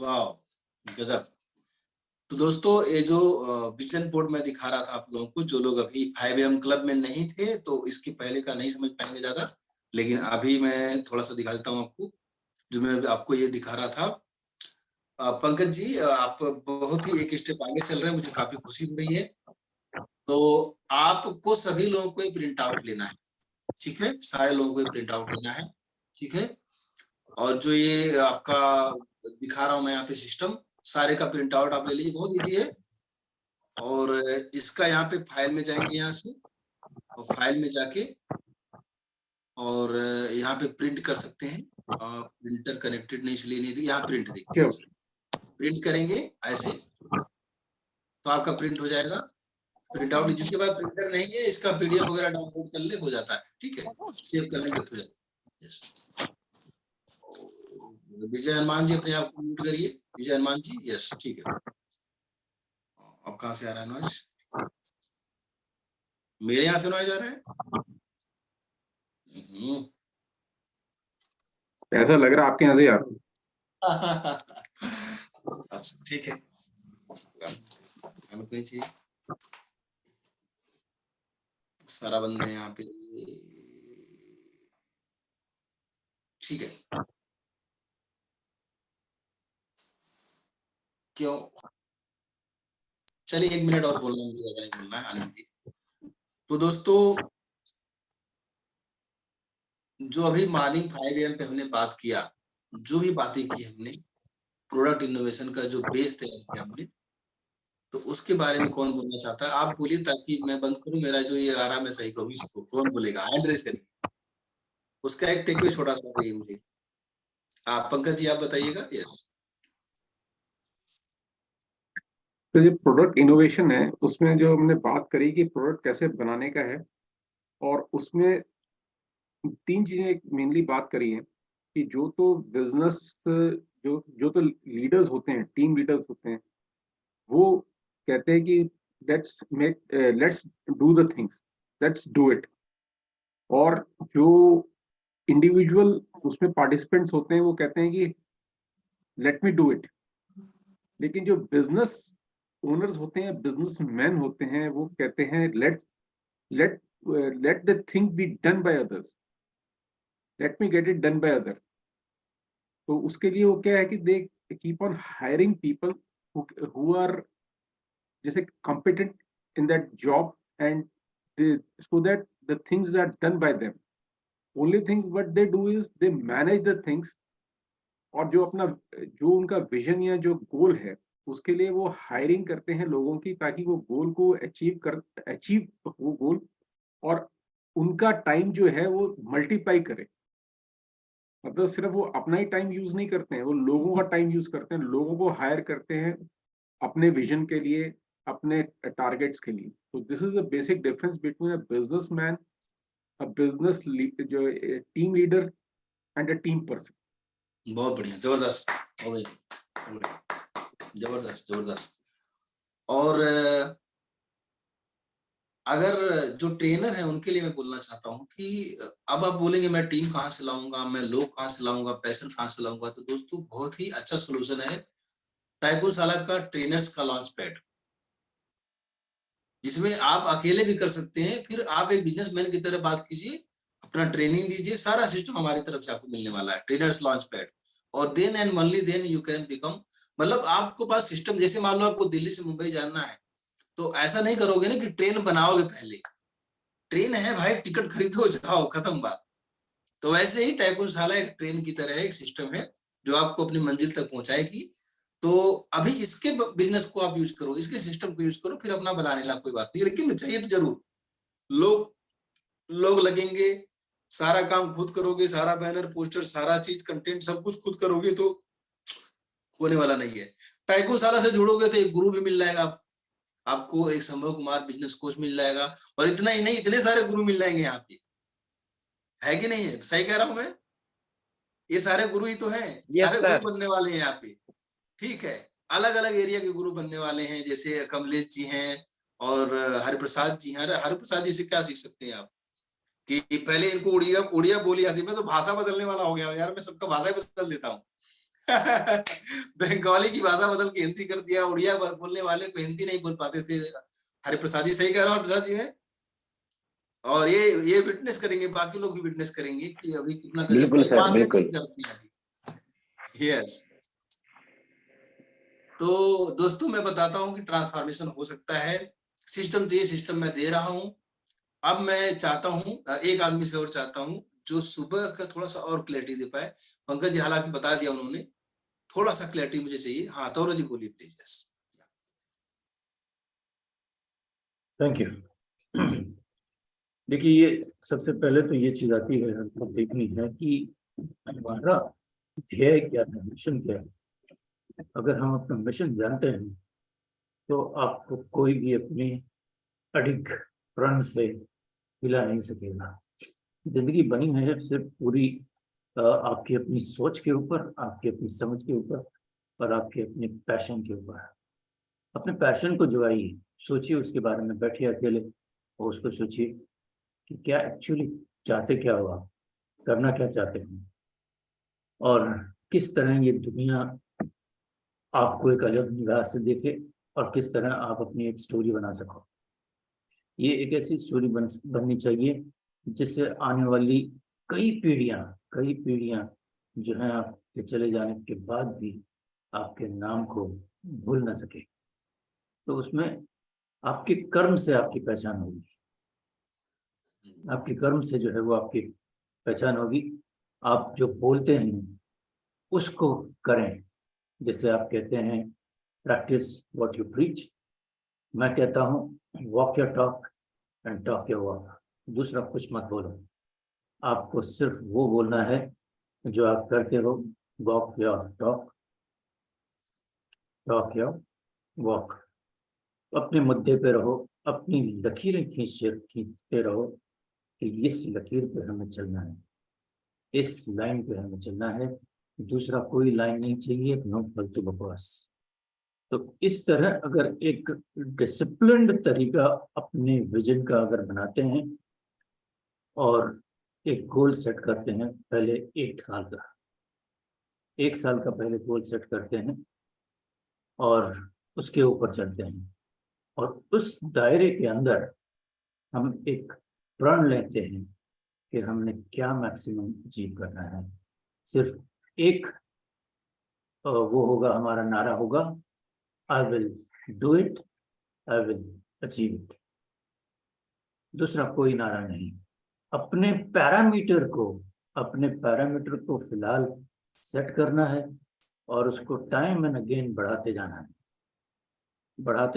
वाह, गजब। तो दोस्तों, ये जो विजन बोर्ड मैं दिखा रहा था आप लोगों को, जो लोग अभी 5 AM क्लब में नहीं थे तो इसके पहले का नहीं समझ पाएंगे ज्यादा, लेकिन अभी मैं थोड़ा सा दिखा देता हूँ आपको, जो मैं आपको ये दिखा रहा था। पंकज जी, आप बहुत ही एक स्टेप आगे चल रहे हैं, मुझे काफी खुशी हो रही है। तो आपको सभी लोगों को प्रिंट आउट लेना है, ठीक है, सारे लोगों को प्रिंट आउट लेना है, ठीक है। और जो ये आपका दिखा रहा हूं मैं यहाँ पे सिस्टम, सारे का प्रिंट आउट आप ले लीजिए, बहुत इजी है। और इसका यहाँ पे फाइल में जाएंगे, यहाँ से और फाइल में जाके और यहाँ पे प्रिंट कर सकते हैं। प्रिंटर कनेक्टेड नहीं, इसलिए नहीं, यहाँ प्रिंट देखिए, प्रिंट करेंगे ऐसे तो आपका प्रिंट हो जाएगा। प्रिंट आउट, जिसके पास प्रिंटर नहीं है इसका PDF वगैरह डाउनलोड कर ले, हो जाता है, ठीक है, सेव करने के हो जाता है। विजय हनुमान जी, अपने आप को म्यूट करिए, विजय हनुमान जी, यस, ठीक है। अब कहाँ से आ रहा है नॉइज? मेरे यहाँ से नॉइज आ रहा है? ऐसा लग रहा है आपके यहाँ से यार। अच्छा, ठीक है, हमें कोई चाहिए, सारा बंद है यहाँ पे, ठीक है। क्यों? चलिए 1 मिनट और बोलना, मुझे ज्यादा नहीं बोलना है, आनंद जी। तो दोस्तों, जो अभी मॉर्निंग 5 AM पे हमने बात किया, जो भी बातें की हमने, प्रोडक्ट इनोवेशन का जो बेस तैयार किया हमने, तो उसके बारे में कौन बोलना चाहता है? आप बोलिए, ताकि मैं बंद करूं, मेरा जो ये आ रहा मैं सही करूं इसको। कौन बोलेगा? हैंड रेज करिए, उसका एक टेक छोटा सा चाहिए मुझे। आप पंकज जी, आप बताइएगा। तो जो प्रोडक्ट इनोवेशन है उसमें जो हमने बात करी कि प्रोडक्ट कैसे बनाने का है, और उसमें 3 चीजें मेनली बात करी है कि जो तो बिजनेस, जो जो तो लीडर्स होते हैं, टीम लीडर्स होते हैं, वो कहते हैं कि let's do the things, let's do it. और जो इंडिविजुअल उसमें पार्टिसिपेंट्स होते हैं वो कहते हैं कि लेट मी डू इट। लेकिन जो बिजनेस ओनर्स होते हैं, बिजनेस मैन होते हैं, वो कहते हैं let let let the thing be done by others, let me get it done by other. तो उसके लिए वो क्या है कि they keep on hiring people who are जैसे competent in that job, and so that the things are done by them. Only thing what they do is they manage the things, और जो उनका विजन या जो गोल है उसके लिए वो हायरिंग करते हैं लोगों की, ताकि वो गोल को अचीव वो गोल, और उनका टाइम जो है वो मल्टीप्लाई करे। मतलब सिर्फ वो अपना ही टाइम यूज नहीं करते हैं, वो लोगों का टाइम यूज करते हैं, लोगों को हायर करते हैं अपने विजन के लिए, अपने टारगेट्स के लिए। तो this is the basic difference between a businessman, a business जो team leader and a team person. बहुत बढ़िया, जबरदस्त, जबरदस्त जबरदस्त। और अगर जो ट्रेनर है उनके लिए मैं बोलना चाहता हूँ कि अब आप बोलेंगे मैं टीम कहाँ से लाऊंगा, मैं लोग कहाँ से लाऊंगा, पैशन कहाँ से लाऊंगा, तो दोस्तों बहुत ही अच्छा सोल्यूशन है टाइकोशाला का ट्रेनर्स का लॉन्च पैड, जिसमें आप अकेले भी कर सकते हैं, फिर आप एक बिजनेसमैन की तरह बात कीजिए, अपना ट्रेनिंग दीजिए, सारा सिस्टम हमारी तरफ से आपको मिलने वाला है, ट्रेनर्स लॉन्च पैड। और then and only then you can become, मतलब आपको पास सिस्टम, जैसे मान लो आपको दिल्ली से मुंबई जाना है, तो ऐसा नहीं करोगे ना कि ट्रेन बनाओगे, पहले ट्रेन है भाई, टिकट खरीदो जाओ, खत्म बात। तो वैसे ही टाइकोशाला एक ट्रेन की तरह एक सिस्टम है जो आपको अपनी मंजिल तक पहुंचाएगी। तो अभी इसके बिजनेस को आप यूज करो, इसके सिस्टम को यूज करो, फिर अपना बनाने ला कोई बात नहीं, लेकिन चाहिए तो जरूर लोग, लोग लगेंगे, सारा काम खुद करोगे, सारा बैनर पोस्टर सारा चीज कंटेंट सब कुछ खुद करोगे तो होने वाला नहीं है। टाइकोशाला से जुड़ोगे तो एक गुरु भी मिल जाएगा आपको, एक संभव कुमार बिजनेस कोच मिल जाएगा, और इतना ही नहीं, इतने सारे गुरु मिल जाएंगे यहाँ पे, है कि नहीं है? सही कह रहा हूं मैं? ये सारे गुरु ही तो हैं, सारे गुरु बनने वाले हैं यहाँ पे, ठीक है। अलग अलग एरिया के गुरु बनने वाले हैं, जैसे कमलेश जी हैं और हरिप्रसाद जी हैं। हरिप्रसाद जी से क्या सीख सकते हैं आप कि पहले इनको उड़िया उड़िया बोली आती, मैं तो भाषा बदलने वाला हो गया यार, मैं सबका भाषा बदल देता हूँ। बंगाली की भाषा बदल के हिंदी कर दिया, उड़िया बोलने वाले को हिंदी नहीं बोल पाते थे। हरि प्रसाद जी सही कह रहा हूँ प्रसाद जी में, और ये विटनेस करेंगे, बाकी लोग भी विटनेस करेंगे कि अभी कितना गजब बिल्कुल सर, बात बिल्कुल। करती है। यस, तो दोस्तों मैं बताता हूँ कि ट्रांसफॉर्मेशन हो सकता है, सिस्टम चाहिए, सिस्टम मैं दे रहा हूँ। अब मैं चाहता हूँ एक आदमी से और चाहता हूँ जो सुबह का थोड़ा सा और क्लैरिटी दे पाए। पंकज जी हालांकि बता दिया उन्होंने, थोड़ा सा क्लैरिटी मुझे चाहिए। हाँ तौरा जी बोलिए प्लीज। Thank you. देखिए, ये सबसे पहले तो ये चीज आती है, हमको देखनी है कि हमारा ध्येय क्या है, मिशन क्या है। अगर हम अपना मिशन जानते हैं तो आपको कोई भी अपने अडिग प्रण से हिला नहीं सकेगा। जिंदगी बनी है सिर्फ पूरी आपकी अपनी सोच के ऊपर, आपकी अपनी समझ के ऊपर और आपके अपने पैशन के ऊपर। अपने पैशन को जगाइए, सोचिए उसके बारे में, बैठिए अकेले और उसको सोचिए कि क्या एक्चुअली चाहते क्या हो, आप करना क्या चाहते हैं, और किस तरह ये दुनिया आपको एक अलग निगाह से देखे और किस तरह आप अपनी एक स्टोरी बना सको। ये एक ऐसी स्टोरी बननी चाहिए जिससे आने वाली कई पीढ़ियां जो है आपके चले जाने के बाद भी आपके नाम को भूल ना सके। तो उसमें आपके कर्म से आपकी पहचान होगी, आपके कर्म से जो है वो आपकी पहचान होगी। आप जो बोलते हैं उसको करें, जैसे आप कहते हैं प्रैक्टिस व्हाट यू प्रीच। मैं कहता हूँ walk your talk and talk your walk. दूसरा कुछ मत बोलो, आपको सिर्फ वो बोलना है जो आप करते हो। Walk your talk, talk your walk. अपने मुद्दे पे रहो, अपनी लकीरें खींचते रहो कि इस लकीर पे हमें चलना है, इस लाइन पे हमें चलना है, दूसरा कोई लाइन नहीं चाहिए, नो फालतू बकवास। तो इस तरह अगर एक डिसिप्लिन्ड तरीका अपने विजन का अगर बनाते हैं और एक गोल सेट करते हैं, पहले 1 साल का, 1 साल का पहले गोल सेट करते हैं और उसके ऊपर चलते हैं, और उस दायरे के अंदर हम एक प्रण लेते हैं कि हमने क्या मैक्सिमम अचीव करना है। सिर्फ एक वो होगा, हमारा नारा होगा, I will do it, I will achieve it. दूसरा कोई नारा नहीं। अपने पैरामीटर को फिलहाल सेट करना है और उसको टाइम एंड अगेन बढ़ाते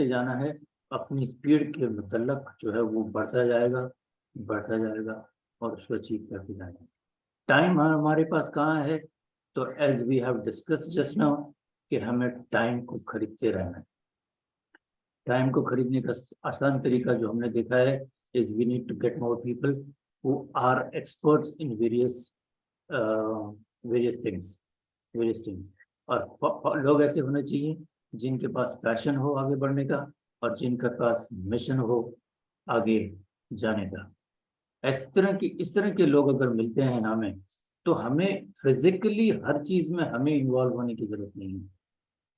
जाना है। अपनी स्पीड के मुतल्लक जो है वो बढ़ता जाएगा और उसको अचीव करते जाएगा। टाइम हमारे पास कहाँ है? तो as we have discuss just now कि हमें टाइम को खरीदते रहना है। टाइम को खरीदने का आसान तरीका जो हमने देखा है is we need to get more people who are experts in various things. और लोग ऐसे होने चाहिए जिनके पास पैशन हो आगे बढ़ने का और जिनके पास मिशन हो आगे जाने का। इस तरह के लोग अगर मिलते हैं हमें, तो हमें फिजिकली हर चीज में हमें इन्वॉल्व होने की जरूरत नहीं है।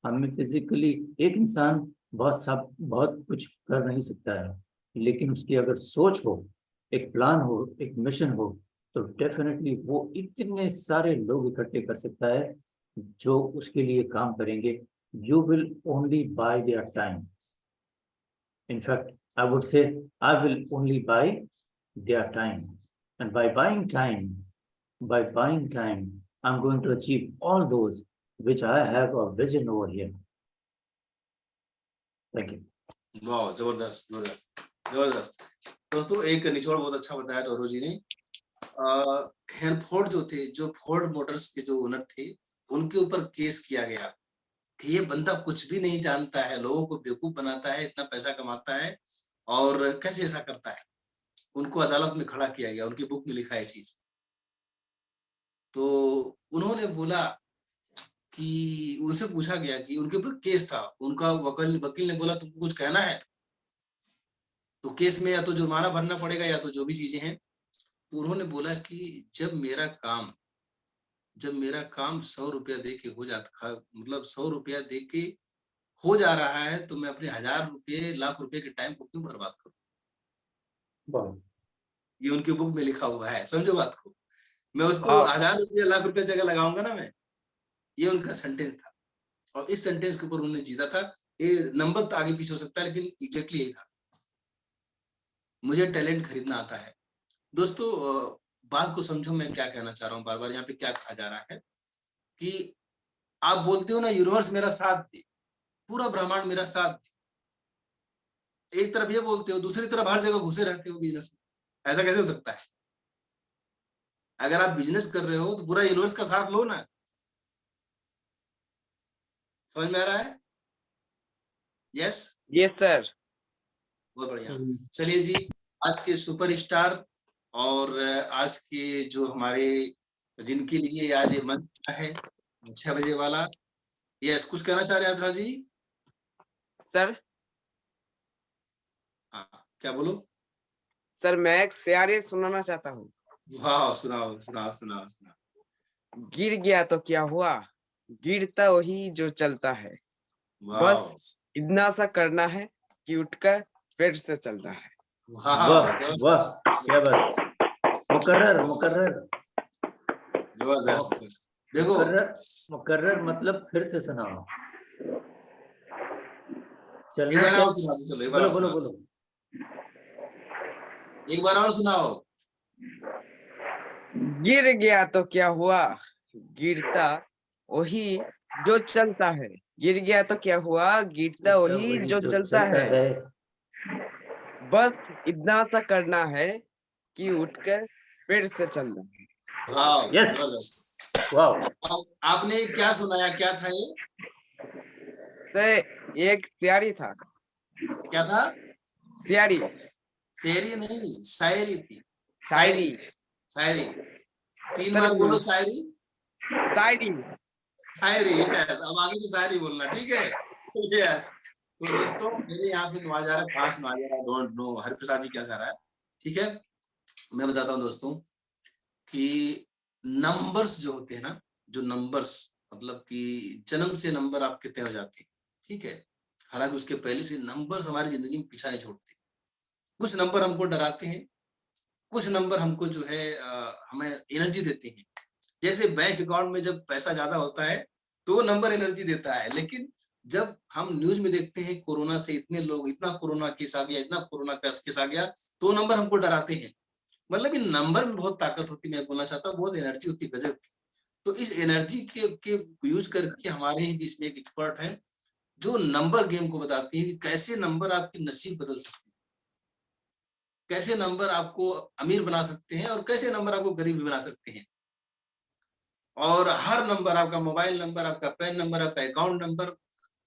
हमें फिजिकली एक इंसान बहुत कुछ कर नहीं सकता है, लेकिन उसकी अगर सोच हो, एक प्लान हो, एक मिशन हो, तो डेफिनेटली वो इतने सारे लोग इकट्ठे कर सकता है जो उसके लिए काम करेंगे। You will only by their time. In fact, I would say I will only buy their time. And by buying time, I'm going to achieve all those which I have a vision over here. Thank you. वाह, जबरदस्त जबरदस्त जबरदस्त। दोस्तों एक निचोड़ बहुत अच्छा बताया टोरो जी ने। हेनफोर्ड जो फोर्ड मोटर्स के जो ओनर थे, उनके ऊपर केस किया गया कि ये बंदा कुछ भी नहीं जानता है, लोगों को बेवकूफ बनाता है, इतना पैसा कमाता है और कैसे ऐसा करता है। उनको अदालत में खड़ा किया गया, उनकी बुक में लिखा है चीज। तो उन्होंने बोला कि उनसे पूछा गया कि उनके ऊपर केस था, उनका वकील ने बोला तुमको कुछ कहना है तो केस में या तो जुर्माना भरना पड़ेगा या तो जो भी चीजें हैं। तो उन्होंने बोला कि जब मेरा काम जब मेरा काम 100 रुपया दे के हो जाता, मतलब 100 रुपया दे के हो जा रहा है, तो मैं अपने 1000 रुपये, लाख रुपए के टाइम को क्यों बर्बाद करूं? वाह, ये उनकी बुक में लिखा हुआ है, समझो बात को। मैं उसको हाँ 1000 रुपया, लाख रुपया जगह लगाऊंगा ना मैं। ये उनका सेंटेंस था, और इस सेंटेंस के ऊपर उन्होंने जीता था। ये नंबर तो आगे पीछे हो सकता है, लेकिन एग्जैक्टली यही था, मुझे टैलेंट खरीदना आता है। दोस्तों, बात को समझो, मैं क्या कहना चाह रहा हूँ। बार बार यहाँ पे क्या कहा जा रहा है कि आप बोलते हो ना, यूनिवर्स मेरा साथ दे, पूरा ब्रह्मांड मेरा साथ दे। एक तरफ ये बोलते हो, दूसरी तरफ हर जगह घुसे रहते हो बिजनेस में। ऐसा कैसे हो सकता है? अगर आप बिजनेस कर रहे हो तो पूरा यूनिवर्स का साथ लो ना। समझ में आ रहा है? यस, ये सर। बहुत बढ़िया। चलिए जी, आज के सुपरस्टार और आज के जो हमारे, जिनके लिए आज ये मंच है 6 बजे वाला, यस, कुछ कहना चाह रहे हैं अभिलाष जी? सर हाँ, क्या बोलो? सर मैं एक शेर सुनाना चाहता हूँ। वाह, सुनाओ सुनाओ सुनाओ सुनाओ। गिर गया तो क्या हुआ, गिरता वही जो चलता है। वाह बस इतना सा करना है कि उठकर फिर से चलना है। वाह, वाह वाह, क्या बात। मुकर्रर मुकर्रर जबरदस्त। देखो, मुकर्रर मुकर्रर मतलब फिर से सुनाओ। एक चलना बार क्या? और सुना दो, चलो एक बार बोलो और बोलो सुना बोलो। दो। एक बार और सुनाओ। गिर गया तो क्या हुआ, गिरता वही जो चलता है। गिर गया तो क्या हुआ, गिरता वही जो चलता है। बस इतना सा करना है कि उठकर फिर से चलना है। वाह, यस, जबरदस्त। वाह, आपने क्या सुनाया? क्या था ये? तो एक तैयारी था। क्या था? तैयारी तेरी नहीं, शायरी थी। शायरी शायरी। 3 सर बार बोलो शायरी। शायरी। शायरी, yes, अब आगे भी शायरी बोलना, ठीक है? यस। तो दोस्तों, मेरे यहाँ से नवाजा रहा है, 5 नवाजा रहा है, डोंट नो हरिप्रसाद जी क्या चाह रहा है, ठीक है? मैं बताता हूँ दोस्तों कि नंबर्स जो होते हैं ना, जो नंबर्स, मतलब कि जन्म से नंबर आपके तय हो जाते हैं, ठीक है? हालांकि उसके पहले से नंबर्स हमारी जिंदगी में पीछा नहीं छोड़ते। कुछ नंबर हमको डराते हैं, कुछ नंबर हमको जो है हमें एनर्जी देते हैं। जैसे बैंक अकाउंट में जब पैसा ज्यादा होता है तो वो नंबर एनर्जी देता है, लेकिन जब हम न्यूज में देखते हैं कोरोना से इतने लोग, इतना कोरोना केस आ गया, इतना कोरोना केस आ गया, तो नंबर हमको डराते हैं। मतलब इन नंबर में बहुत ताकत होती है, मैं बोलना चाहता हूँ, बहुत एनर्जी होती है गजब की। तो इस एनर्जी के यूज करके हमारे ही बीच में एक एक्सपर्ट है जो नंबर गेम को बताती है कि कैसे नंबर आपकी नसीब बदल सकते हैं, कैसे नंबर आपको अमीर बना सकते हैं और कैसे नंबर आपको गरीब भी बना सकते हैं। और हर नंबर, आपका मोबाइल नंबर, आपका पैन नंबर, आपका अकाउंट नंबर,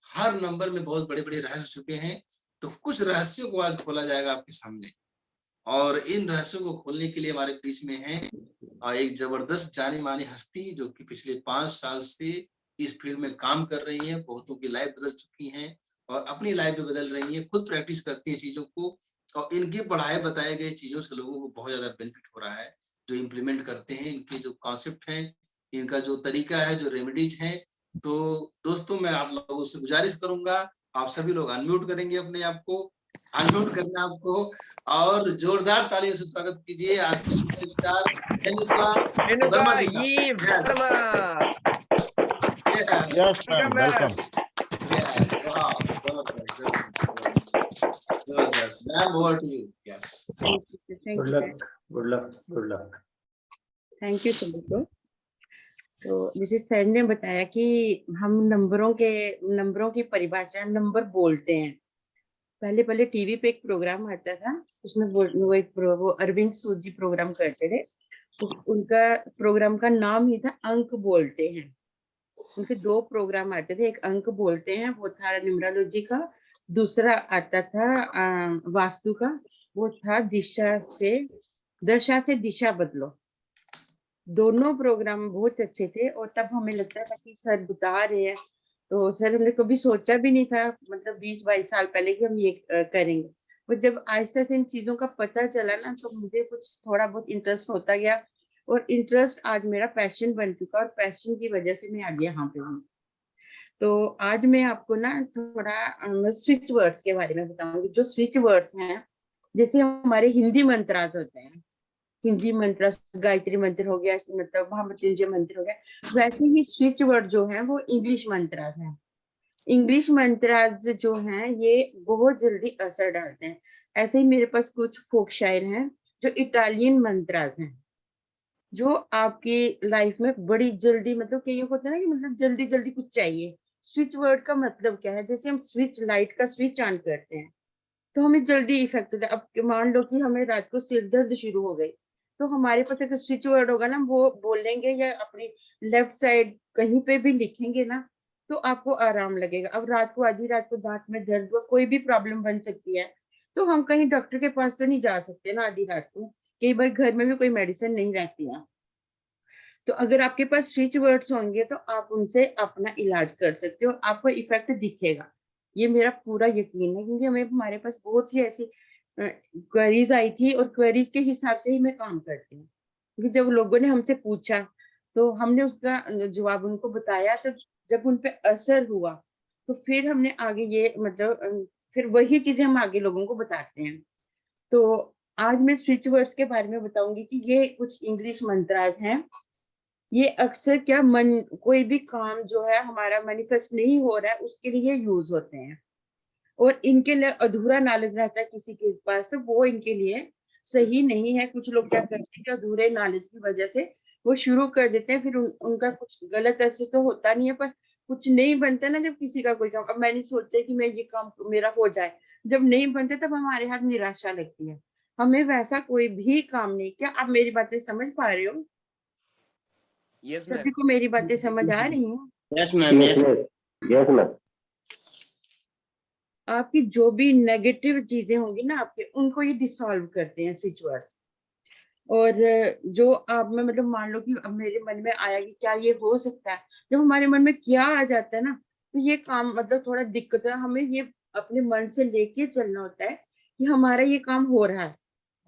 हर नंबर में बहुत बड़े बड़े रहस्य छुपे हैं। तो कुछ रहस्यों को आज खोला जाएगा आपके सामने, और इन रहस्यों को खोलने के लिए हमारे बीच में है एक जबरदस्त जानी मानी हस्ती जो कि पिछले 5 साल से इस फील्ड में काम कर रही है, बहुतों की लाइफ बदल चुकी है और अपनी लाइफ भी बदल रही है, खुद प्रैक्टिस करती है चीजों को, और इनकी पढ़ाए बताए गए चीजों से लोगों को बहुत ज्यादा बेनिफिट हो रहा है। जो इम्प्लीमेंट करते हैं, इनके जो कॉन्सेप्ट हैं, इनका जो तरीका है, जो रेमेडीज हैं। तो दोस्तों, मैं आप लोगों से गुजारिश करूंगा, आप सभी लोग अनम्यूट करेंगे अपने आप को, अनम्यूट करना आपको, और जोरदार तालियों से स्वागत कीजिए आज के सुपरस्टार रेणुका रेणुका वर्मा जी का। ये yes, Verma. Yes, Yes, ma'am. Welcome. Yes, वाह, जबरदस्त, जबरदस्त। Ma'am, over to you. Yes. Thank good you luck, good luck, good luck. Thank you सभी को। तो जैसे सर ने बताया कि हम नंबरों की परिभाषा नंबर बोलते हैं। पहले पहले टीवी पे एक प्रोग्राम आता था, उसमें वो अरविंद सूद जी प्रोग्राम करते थे। उनका प्रोग्राम का नाम ही था अंक बोलते हैं। उनके 2 प्रोग्राम आते थे, एक अंक बोलते हैं वो था न्यूमरोलॉजी का, दूसरा आता था वास्तु का, वो था दशा से दिशा बदलो। दोनों प्रोग्राम बहुत अच्छे थे और तब हमें लगता था कि सर बता रहे हैं, तो सर हमने कभी सोचा भी नहीं था, मतलब 20-22 साल पहले कि हम ये करेंगे। और जब आहिस्ता से इन चीजों का पता चला ना, तो मुझे कुछ थोड़ा बहुत इंटरेस्ट होता गया और इंटरेस्ट आज मेरा पैशन बन चुका, और पैशन की वजह से मैं आज यहाँ पे हूँ। तो आज मैं आपको ना थोड़ा स्विच वर्ड्स के बारे में बताऊंगी। जो स्विच वर्ड्स हैं, जैसे हमारे हिंदी मंत्रास होते हैं, हिंदी मंत्र, गायत्री मंत्र हो गया, मतलब महामृत्युंजय मंत्र हो गया, वैसे ही स्विच वर्ड जो है वो इंग्लिश मंत्रास हैं। इंग्लिश मंत्रास जो हैं ये बहुत जल्दी असर डालते हैं। ऐसे ही मेरे पास कुछ फोक शायर हैं जो इटालियन मंत्रास हैं, जो आपकी लाइफ में बड़ी जल्दी, मतलब कईयों को होता है ना कि मतलब जल्दी जल्दी कुछ चाहिए। स्विच वर्ड का मतलब क्या है? जैसे हम स्विच, लाइट का स्विच ऑन करते हैं तो हमें जल्दी इफेक्ट होता है। अब मान लो कि हमें रात को सिर दर्द शुरू हो गई, तो हमारे पास एक स्विच वर्ड होगा ना, वो बोलेंगे या अपनी लेफ्ट साइड कहीं पे भी लिखेंगे ना, तो आपको आराम लगेगा। अब रात को, आधी रात को दांत में दर्द हुआ, कोई भी प्रॉब्लम बन सकती है, तो हम कहीं डॉक्टर के पास तो नहीं जा सकते ना आधी रात को, कई बार घर में भी कोई मेडिसिन नहीं रहती है। तो अगर आपके पास स्विच वर्ड्स होंगे तो आप उनसे अपना इलाज कर सकते हो, आपको इफेक्ट दिखेगा। ये मेरा पूरा यकीन है, क्योंकि हमारे पास बहुत सी ऐसी क्वेरीज आई थी, और क्वेरीज के हिसाब से ही मैं काम करती हूँ। क्योंकि जब लोगों ने हमसे पूछा तो हमने उसका जवाब उनको बताया, तो जब उन पे असर हुआ तो फिर हमने आगे ये मतलब फिर वही चीजें हम आगे लोगों को बताते हैं। तो आज मैं स्विच वर्ड्स के बारे में बताऊंगी कि ये कुछ इंग्लिश मंत्रास हैं। ये अक्सर क्या, मन, कोई भी काम जो है हमारा मैनिफेस्ट नहीं हो रहा है उसके लिए यूज होते हैं, और इनके लिए अधूरा नॉलेज रहता है किसी के पास, तो वो इनके लिए सही नहीं है। कुछ लोग क्या करते हैं कि अधूरे नॉलेज की वजह से वो शुरू कर देते हैं, फिर उनका कुछ गलत ऐसे तो होता नहीं है, पर कुछ नहीं बनता ना जब किसी का कोई काम। अब मैंने सोचा कि मैं ये काम मेरा हो जाए, जब नहीं बनते तब हमारे हाथ निराशा लगती है। हमें वैसा कोई भी काम नहीं। क्या आप मेरी बातें समझ पा रहे हो? यस सभी मैम। को मेरी बातें समझ आ रही हैं? Yes ma'am, yes yes ma'am. आपकी जो भी नेगेटिव चीजें होंगी ना आपके, उनको ये डिसॉल्व करते हैं स्विच वर्ड्स। और जो आप में मतलब मान लो कि अब मेरे मन में आया कि क्या ये हो सकता है, जब हमारे मन में क्या आ जाता है ना, तो ये काम मतलब थोड़ा दिक्कत है। हमें ये अपने मन से लेके चलना होता है कि हमारा ये काम हो रहा है,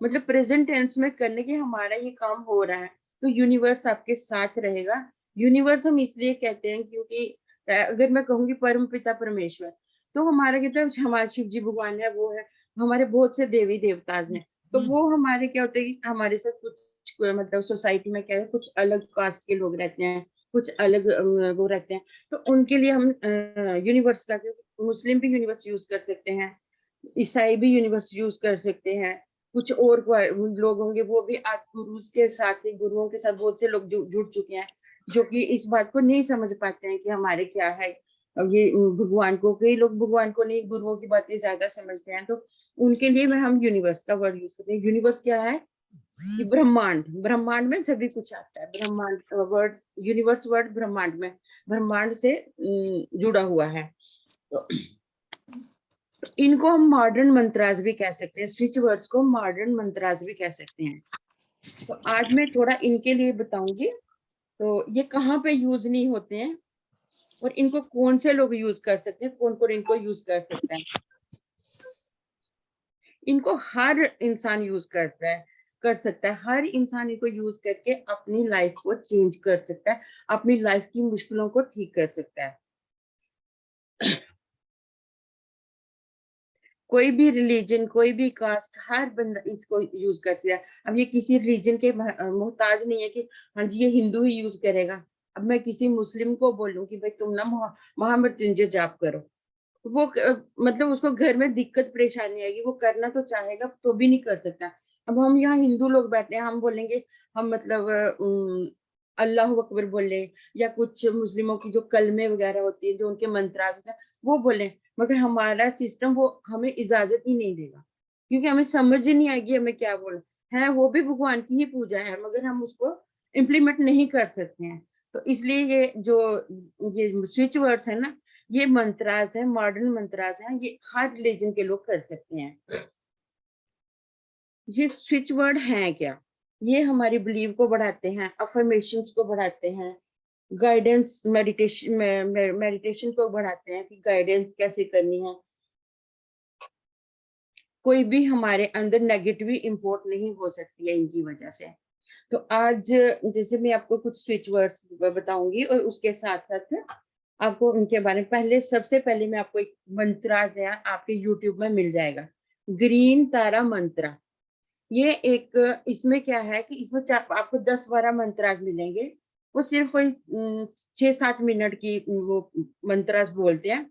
मतलब प्रेजेंट टेंस में करने की, हमारा ये काम हो रहा है, तो यूनिवर्स आपके साथ रहेगा। यूनिवर्स हम इसलिए कहते हैं क्योंकि अगर मैं कहूंगी परम पिता परमेश्वर, तो हमारा मतलब हमारे शिव जी भगवान है, वो है, हमारे बहुत से देवी देवता हैं। तो वो हमारे क्या होते हैं कि हमारे साथ कुछ मतलब सोसाइटी में क्या है, कुछ अलग कास्ट के लोग रहते हैं, कुछ अलग वो रहते हैं, तो उनके लिए हम यूनिवर्स का, मुस्लिम भी यूनिवर्स यूज कर सकते हैं, ईसाई भी यूनिवर्स यूज कर सकते हैं, कुछ और लोग होंगे वो भी आज गुरुज के साथ ही, गुरुओं के साथ बहुत से लोग जुड़ चुके हैं, जो कि इस बात को नहीं समझ पाते हैं कि हमारे क्या है। ये भगवान को, कई लोग भगवान को नहीं, गुरुओं की बातें ज्यादा समझते हैं, तो उनके लिए में हम यूनिवर्स का वर्ड यूज करते हैं। यूनिवर्स क्या है कि ब्रह्मांड, ब्रह्मांड में सभी कुछ आता है। ब्रह्मांड वर्ड, यूनिवर्स वर्ड ब्रह्मांड में, ब्रह्मांड से जुड़ा हुआ है। तो इनको हम मॉडर्न मंत्रास भी कह सकते हैं, स्विच वर्ड्स को मॉडर्न मंत्रास भी कह सकते हैं। तो आज मैं थोड़ा इनके लिए बताऊंगी, तो ये कहाँ पे यूज नहीं होते हैं और इनको कौन से लोग यूज कर सकते हैं, कौन कौन इनको यूज कर सकता है। इनको हर इंसान यूज करता है, कर सकता है। हर इंसान इनको यूज करके अपनी लाइफ को चेंज कर सकता है, अपनी लाइफ की मुश्किलों को ठीक कर सकता है। कोई भी रिलीजन, कोई भी कास्ट, हर बंदा इसको यूज कर सकता है। अब ये किसी रिलीजन के मोहताज नहीं है कि हाँ जी ये हिंदू ही यूज करेगा। अब मैं किसी मुस्लिम को बोलूं कि भाई तुम ना महामृत्युंजय जाप करो, वो मतलब उसको घर में दिक्कत परेशानी आएगी, वो करना तो चाहेगा तो भी नहीं कर सकता। अब हम यहाँ हिंदू लोग बैठे हैं, हम बोलेंगे, हम मतलब अल्लाह अकबर बोले, या कुछ मुस्लिमों की जो कलमे वगैरह होती है, जो उनके मंत्रास होते हैं, वो बोले, मगर हमारा सिस्टम वो हमें इजाजत ही नहीं देगा, क्योंकि हमें समझ ही नहीं आएगी हमें क्या बोला है। वो भी भगवान की ही पूजा है, मगर हम उसको इम्प्लीमेंट नहीं कर सकते हैं। तो इसलिए ये जो ये स्विच वर्ड्स है ना, ये मंत्रास है, मॉडर्न मंत्रास है, ये हर रिलीजन के लोग कर सकते हैं। ये स्विच वर्ड है क्या? ये हमारी बिलीव को बढ़ाते हैं, अफर्मेशंस को बढ़ाते हैं, गाइडेंस, मेडिटेशन को बढ़ाते हैं कि गाइडेंस कैसे करनी है। कोई भी हमारे अंदर नेगेटिव इंपोर्ट नहीं हो सकती है इनकी वजह से। तो आज जैसे मैं आपको कुछ स्विच वर्ड्स बताऊंगी और उसके साथ साथ आपको उनके बारे में सबसे पहले मैं आपको एक मंत्राज है आपके यूट्यूब में मिल जाएगा, ग्रीन तारा मंत्रा। ये एक इसमें क्या है कि इसमें आपको 10-12 मंत्राज मिलेंगे। वो सिर्फ कोई 6-7 मिनट की वो मंत्राज बोलते हैं।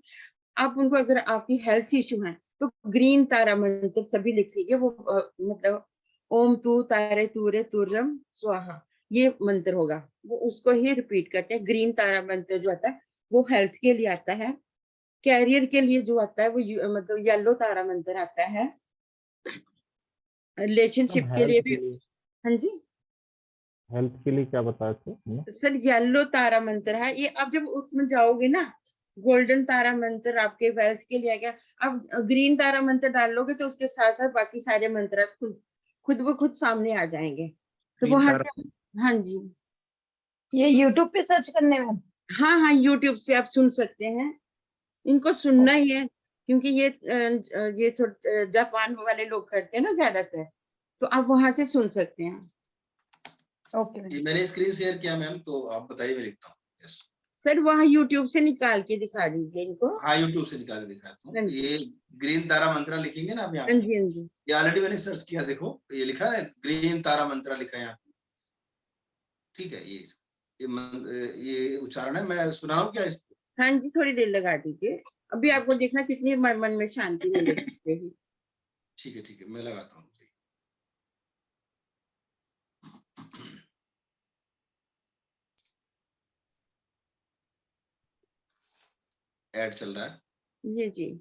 आप उनको अगर आपकी हेल्थ इश्यू है तो ग्रीन तारा मंत्र सभी लिख लीजिए। वो मतलब ओम तू तारे तूरे तुर्रम स्वाहा, ये मंत्र होगा। वो उसको ही रिपीट करते हैं। ग्रीन तारा मंत्र जो आता है वो हेल्थ के लिए आता है। कैरियर के लिए जो आता है वो मतलब येलो तारा मंत्र आता है। रिलेशनशिप के लिए भी। हाँ जी हेल्थ के लिए क्या बताया थे? सर, येलो तारा मंत्र है ये। अब जब उसमें जाओगे ना, गोल्डन तारा मंत्र आपके वेल्थ के लिए आ गया। अब ग्रीन तारा मंत्र डालोगे तो उसके साथ साथ बाकी सारे मंत्र खुद ब खुद सामने आ जाएंगे। तो वो हाँ जी, ये यूट्यूब पे सर्च करने में? हाँ, यूट्यूब से आप सुन सकते हैं। इनको सुनना ही है क्योंकि ये जापान वाले लोग करते हैं ना ज्यादातर, तो आप वहां से सुन सकते हैं। ओके ये मैंने स्क्रीन शेयर किया मैम, तो आप बताइए, मैं लिखता हूँ। यस सर, वहाँ यूट्यूब से निकाल के दिखा दीजिए इनको। हाँ, यूट्यूब से निकाल के दिखाता हूँ। ये ग्रीन तारा मंत्रा लिखेंगे ना आप यहाँ, हाँ जी हाँ जी, ये ऑलरेडी मैंने सर्च किया, देखो ये लिखा है ग्रीन तारा मंत्रा लिखा है यहाँ पे। ठीक है, ये उच्चारण है। मैं सुनाऊं क्या इसको? हाँ जी, थोड़ी देर लगा दीजिए। अभी आपको देखना कितनी मन में शांति मिलेगी। ठीक है, मैं लगाता हूँ। ऐड चल रहा है। जी जी।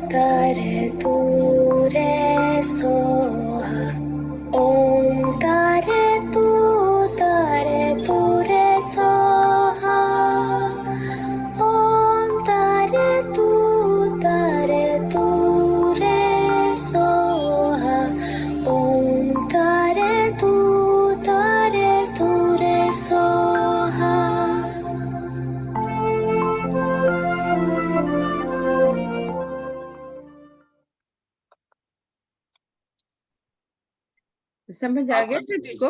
तारे तू रे सोहा, ओम तारे तू रे सोहा, ओम तारे तू रे सोहा, ओम तारे तू रे सोहा। समझ आ गया सभी को?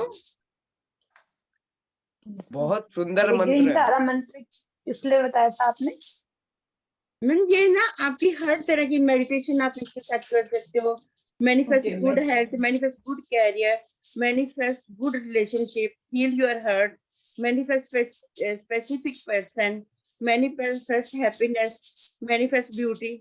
बहुत सुंदर ग्रीन मंत्र है। तारा मंत्र इसलिए बताया था आपने? मीन ये ना आपकी हर तरह की मेडिटेशन आप इसके साथ कर सकते हो। Manifest good health, manifest good career, manifest good relationship, heal your hurt, manifest specific person, manifest happiness, manifest beauty.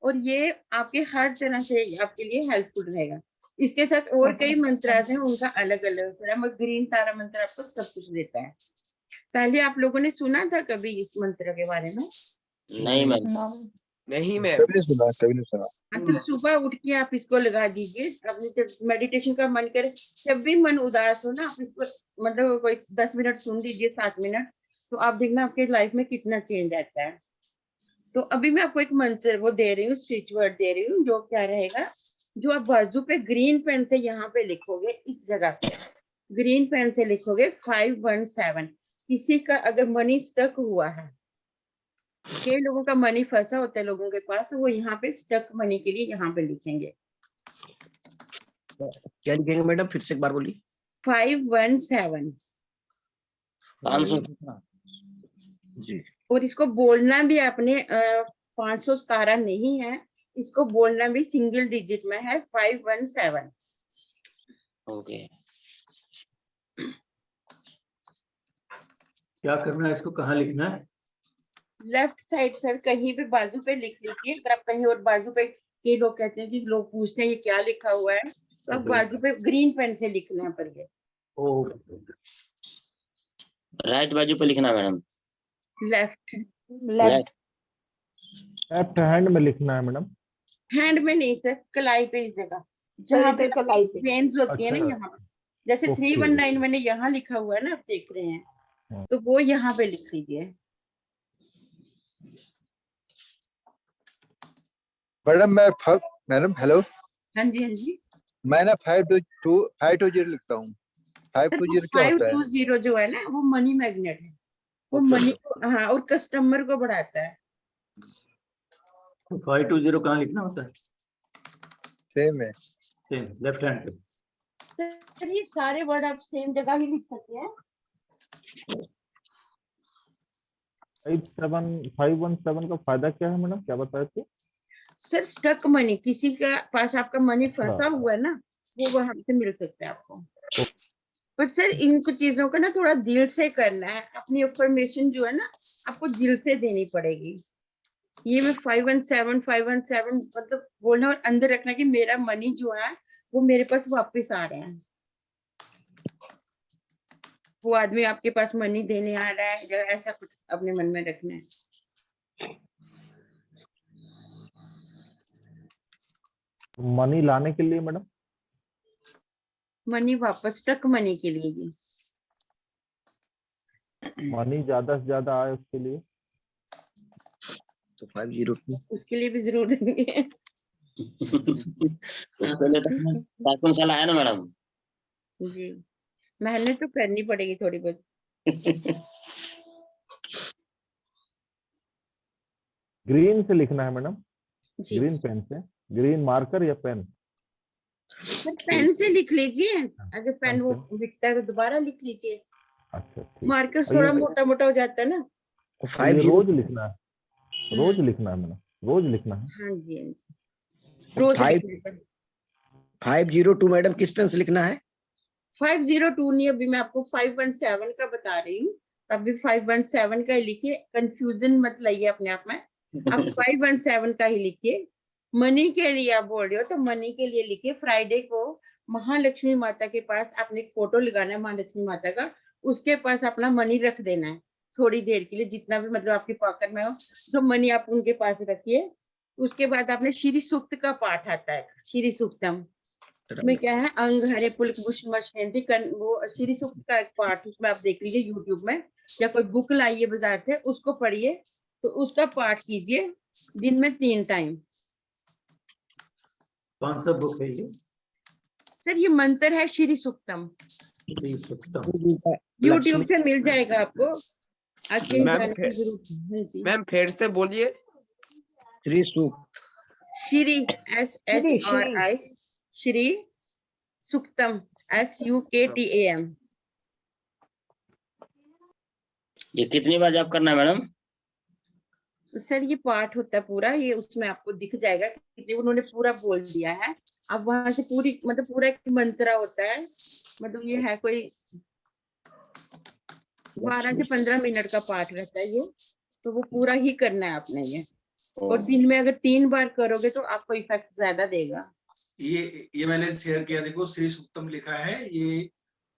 और ये आपके हर तरह से आपके लिए हेल्पफुल रहेगा। इसके साथ और कई मंत्र हैं, उनका अलग अलग तरह। मगर ग्रीन तारा मंत्र आपको सब कुछ देता है। पहले आप लोगों ने सुना था कभी इस मंत्र के बारे में? नहीं मैम, नहीं मैं कभी नहीं सुना। हाँ, तो सुबह उठ के आप इसको लगा दीजिए। अपने जब मेडिटेशन का मन करे, जब भी मन उदास हो ना, आप इसको मतलब कोई 10 मिनट सुन लीजिए, 7 मिनट, तो आप देखना आपके लाइफ में कितना चेंज आता है। तो अभी मैं आपको एक मंत्र वो दे रही हूँ, स्विच वर्ड दे रही हूँ, जो क्या रहेगा, जो आप बाजू पे ग्रीन पेन से यहाँ पे लिखोगे, इस जगह पे ग्रीन पेन से लिखोगे 517। किसी का अगर मनी स्टक हुआ है, कई लोगों का मनी फंसा होता है लोगों के पास, तो वो यहाँ पे स्टक मनी के लिए यहाँ पे लिखेंगे। क्या लिखेंगे मैडम, फिर से एक बार बोलिए। 517 जी। और इसको बोलना भी आपने 517 नहीं है, इसको बोलना भी सिंगल डिजिट में है, 517। ओके। क्या करना है, इसको कहाँ लिखना है? लेफ्ट साइड सर, कहीं भी बाजू पे लिख लीजिए। अगर आप कहीं और बाजू पे, कई लोग कहते हैं कि लोग पूछते हैं ये क्या लिखा हुआ है, तो आप बाजू पे ग्रीन पेन से लिखना पड़ेगा। राइट बाजू पे लिखना है madam. Left left left hand में लिखना है मैडम। हैंड में नहीं सर, कलाई पे इस जगह जहाँ पे कलाई पे। पेन्स होती है ना, अच्छा। यहाँ जैसे ओके। 319 मैंने यहाँ लिखा हुआ है ना, आप देख रहे हैं, हाँ। तो वो यहाँ पे लिख लीजिए। मैडम हेलो, हाँ जी, हाँ जी। मैं ना 520 लिखता हूँ। 520 क्या होता है? 520 जो है ना, वो मनी मैग्नेट है, वो Okay. मनी को, हाँ, और कस्टमर को बढ़ाता है। 520 कहाँ लिखना होता है? सेम है। सेम लेफ्ट हैंड पे। सर ये सारे वर्ड आप सेम जगह ही लिख सकते हैं। 517 का फायदा क्या है मैडम, क्या बताए थे? सर स्टक मनी, किसी का पास आपका मनी फंसा अच्छा। हुआ है ना, वो वहां से मिल सकता है आपको। पर सर इन कुछ चीजों का ना थोड़ा दिल से करना है, अपनी अफर्मेशन जो है ना आपको दिल से देनी पड़ेगी। ये मैं 517 मतलब बोलना और अंदर रखना कि मेरा मनी जो है वो मेरे पास वापस आ रहा है। वो आदमी आपके पास मनी देने आ रहा है, या ऐसा कुछ अपने मन में रखना है। मनी लाने के लिए मैडम? मनी वापस, स्टक मनी के लिए जी। मनी ज्यादा से ज्यादा आए उसके लिए? तो 502 उसके लिए भी जरूर देंगे। उसके लिए तो हमें कार्टून चलाया ना मैडम। जी, मेहनत तो करनी पड़ेगी थोड़ी बहुत। ग्रीन से लिखना है मैडम, जी, ग्रीन पेन से, ग्रीन मार्कर या पेन? सर पेन से लिख लीजिए, अगर पेन वो पेन। बिकता है तो दोबारा लिख लीजिए। अच्छा ठीक। मार्कर और थोड़ा ये- मोटा मोटा हो जाता है ना। तो तो ये 50 रोज लिखना है, रोज लिखना है मैडम, रोज लिखना है। हाँ जी, हाँ जी, रोज फाइव- लिखना है। 502 मैडम किस पेन से लिखना है? 502 नहीं, अभी मैं आपको 517 का बता रही हूँ, अभी 517 का ही लिखिए, कंफ्यूजन मत लाइए अपने आप में। आप 517 का ही लिखिए। मनी के लिए आप बोल रहे हो तो मनी के लिए लिखिए। फ्राइडे को महालक्ष्मी माता के पास आपने एक फोटो लगाना है महालक्ष्मी माता का, उसके पास अपना मनी रख देना है थोड़ी देर के लिए, जितना भी मतलब आपकी पॉकेट में हो, तो मनी आप उनके पास रखिए। उसके बाद आपने श्री सूक्त का पाठ आता है, श्री सूक्तम में क्या है, अंग हरे पुलक पुष्पमश्नयन्ति, वो श्री सूक्त का एक पाठ, उसमें आप देख लीजिए यूट्यूब में, या कोई बुक लाइए बाजार से, उसको पढ़िए, तो उसका पाठ कीजिए दिन में 3 टाइम। कौन सा बुक है ये? सर ये मंत्र है श्री सूक्तम, श्री सूक्तम। यूट्यूब से मिल जाएगा आपको, आगे मैम, जाने की जरूरत नहीं। हाँ जी, मैम फिर से बोलिए। श्री सूक्त। Shri SHRI, Shri सूक्तम SUKTAM। ये कितनी बार जॉब करना है मैडम? सर ये पाठ होता है पूरा, ये उसमें आपको दिख जाएगा कि उन्होंने पूरा बोल दिया है। अब वहां से पूरी मतलब पूरा एक मंत्र होता है, मतलब ये है कोई 12 से 15 मिनट का पाठ रहता है ये, तो वो पूरा ही करना है आपने ये। और दिन में अगर 3 बार करोगे तो आपको इफेक्ट ज्यादा देगा। ये मैंने शेयर किया, देखो श्री सूक्तम लिखा है, ये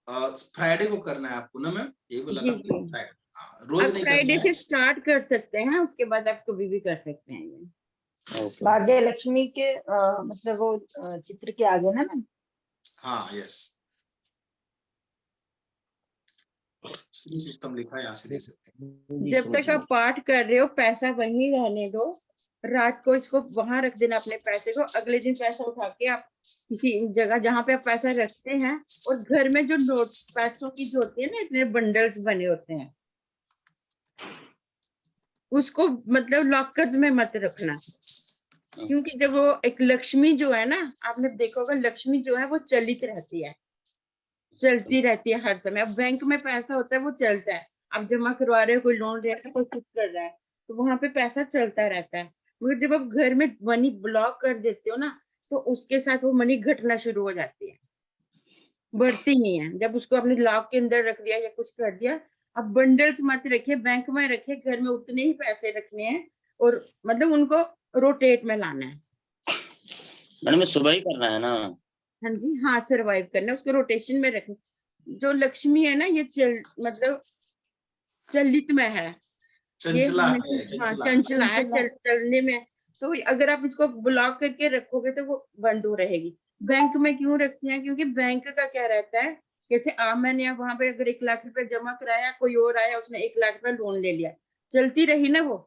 फ्राइडे को करना है आपको ना मैम, ये बोला जी, ना जी। फ्राइडे, रोज आप नहीं फ्राइडे करना से है। स्टार्ट कर सकते हैं, उसके बाद आप कभी भी कर सकते हैं ये। भाग्य लक्ष्मी के मतलब वो चित्र के आगे ना मैम। हाँ यस, श्री सूक्तम लिखा है, यहाँ से देख सकते हैं। जब तक आप पाठ कर रहे हो पैसा वहीं रहने दो, रात को इसको वहां रख देना अपने पैसे को, अगले दिन पैसा उठा के आप किसी जगह जहाँ पे आप पैसा रखते हैं, और घर में जो नोट पैसों की जो होती है ना, इतने बंडल्स बने होते हैं, उसको मतलब लॉकर्स में मत रखना, क्योंकि जब वो एक लक्ष्मी जो है ना, आपने देखा होगा लक्ष्मी जो है वो चलित रहती है, चलती रहती है हर समय। अब बैंक में पैसा होता है वो चलता है, आप जमा करवा रहे हो, कोई लोन ले रहा है, कोई कुछ कर रहा है, तो वहां पे पैसा चलता रहता है। मगर जब आप घर में मनी ब्लॉक कर देते हो ना, तो उसके साथ वो मनी घटना शुरू हो जाती है, बढ़ती नहीं है। जब उसको अपने लॉक के अंदर रख दिया या कुछ कर दिया, अब बंडल्स मत रखिए, बैंक में रखिए, घर में उतने ही पैसे रखने हैं, और मतलब उनको रोटेट में लाना है। मैडम सुबह ही करना है ना? हाँ जी, हाँ, सरवाइव करना है, उसको रोटेशन में रखना। जो लक्ष्मी है ना, ये चल मतलब चलित में है, ये चंचला है, हमेशा हाँ चंचला। चंचला है, चलने में। तो अगर आप इसको ब्लॉक करके रखोगे तो वो बंद हो रहेगी। बैंक में क्यों रखते हैं? क्योंकि बैंक का क्या रहता है, जैसे मैंने वहां पे अगर 1 लाख रुपए जमा कराया, कोई और आया उसने 1 लाख रुपए लोन ले लिया, चलती रही ना वो,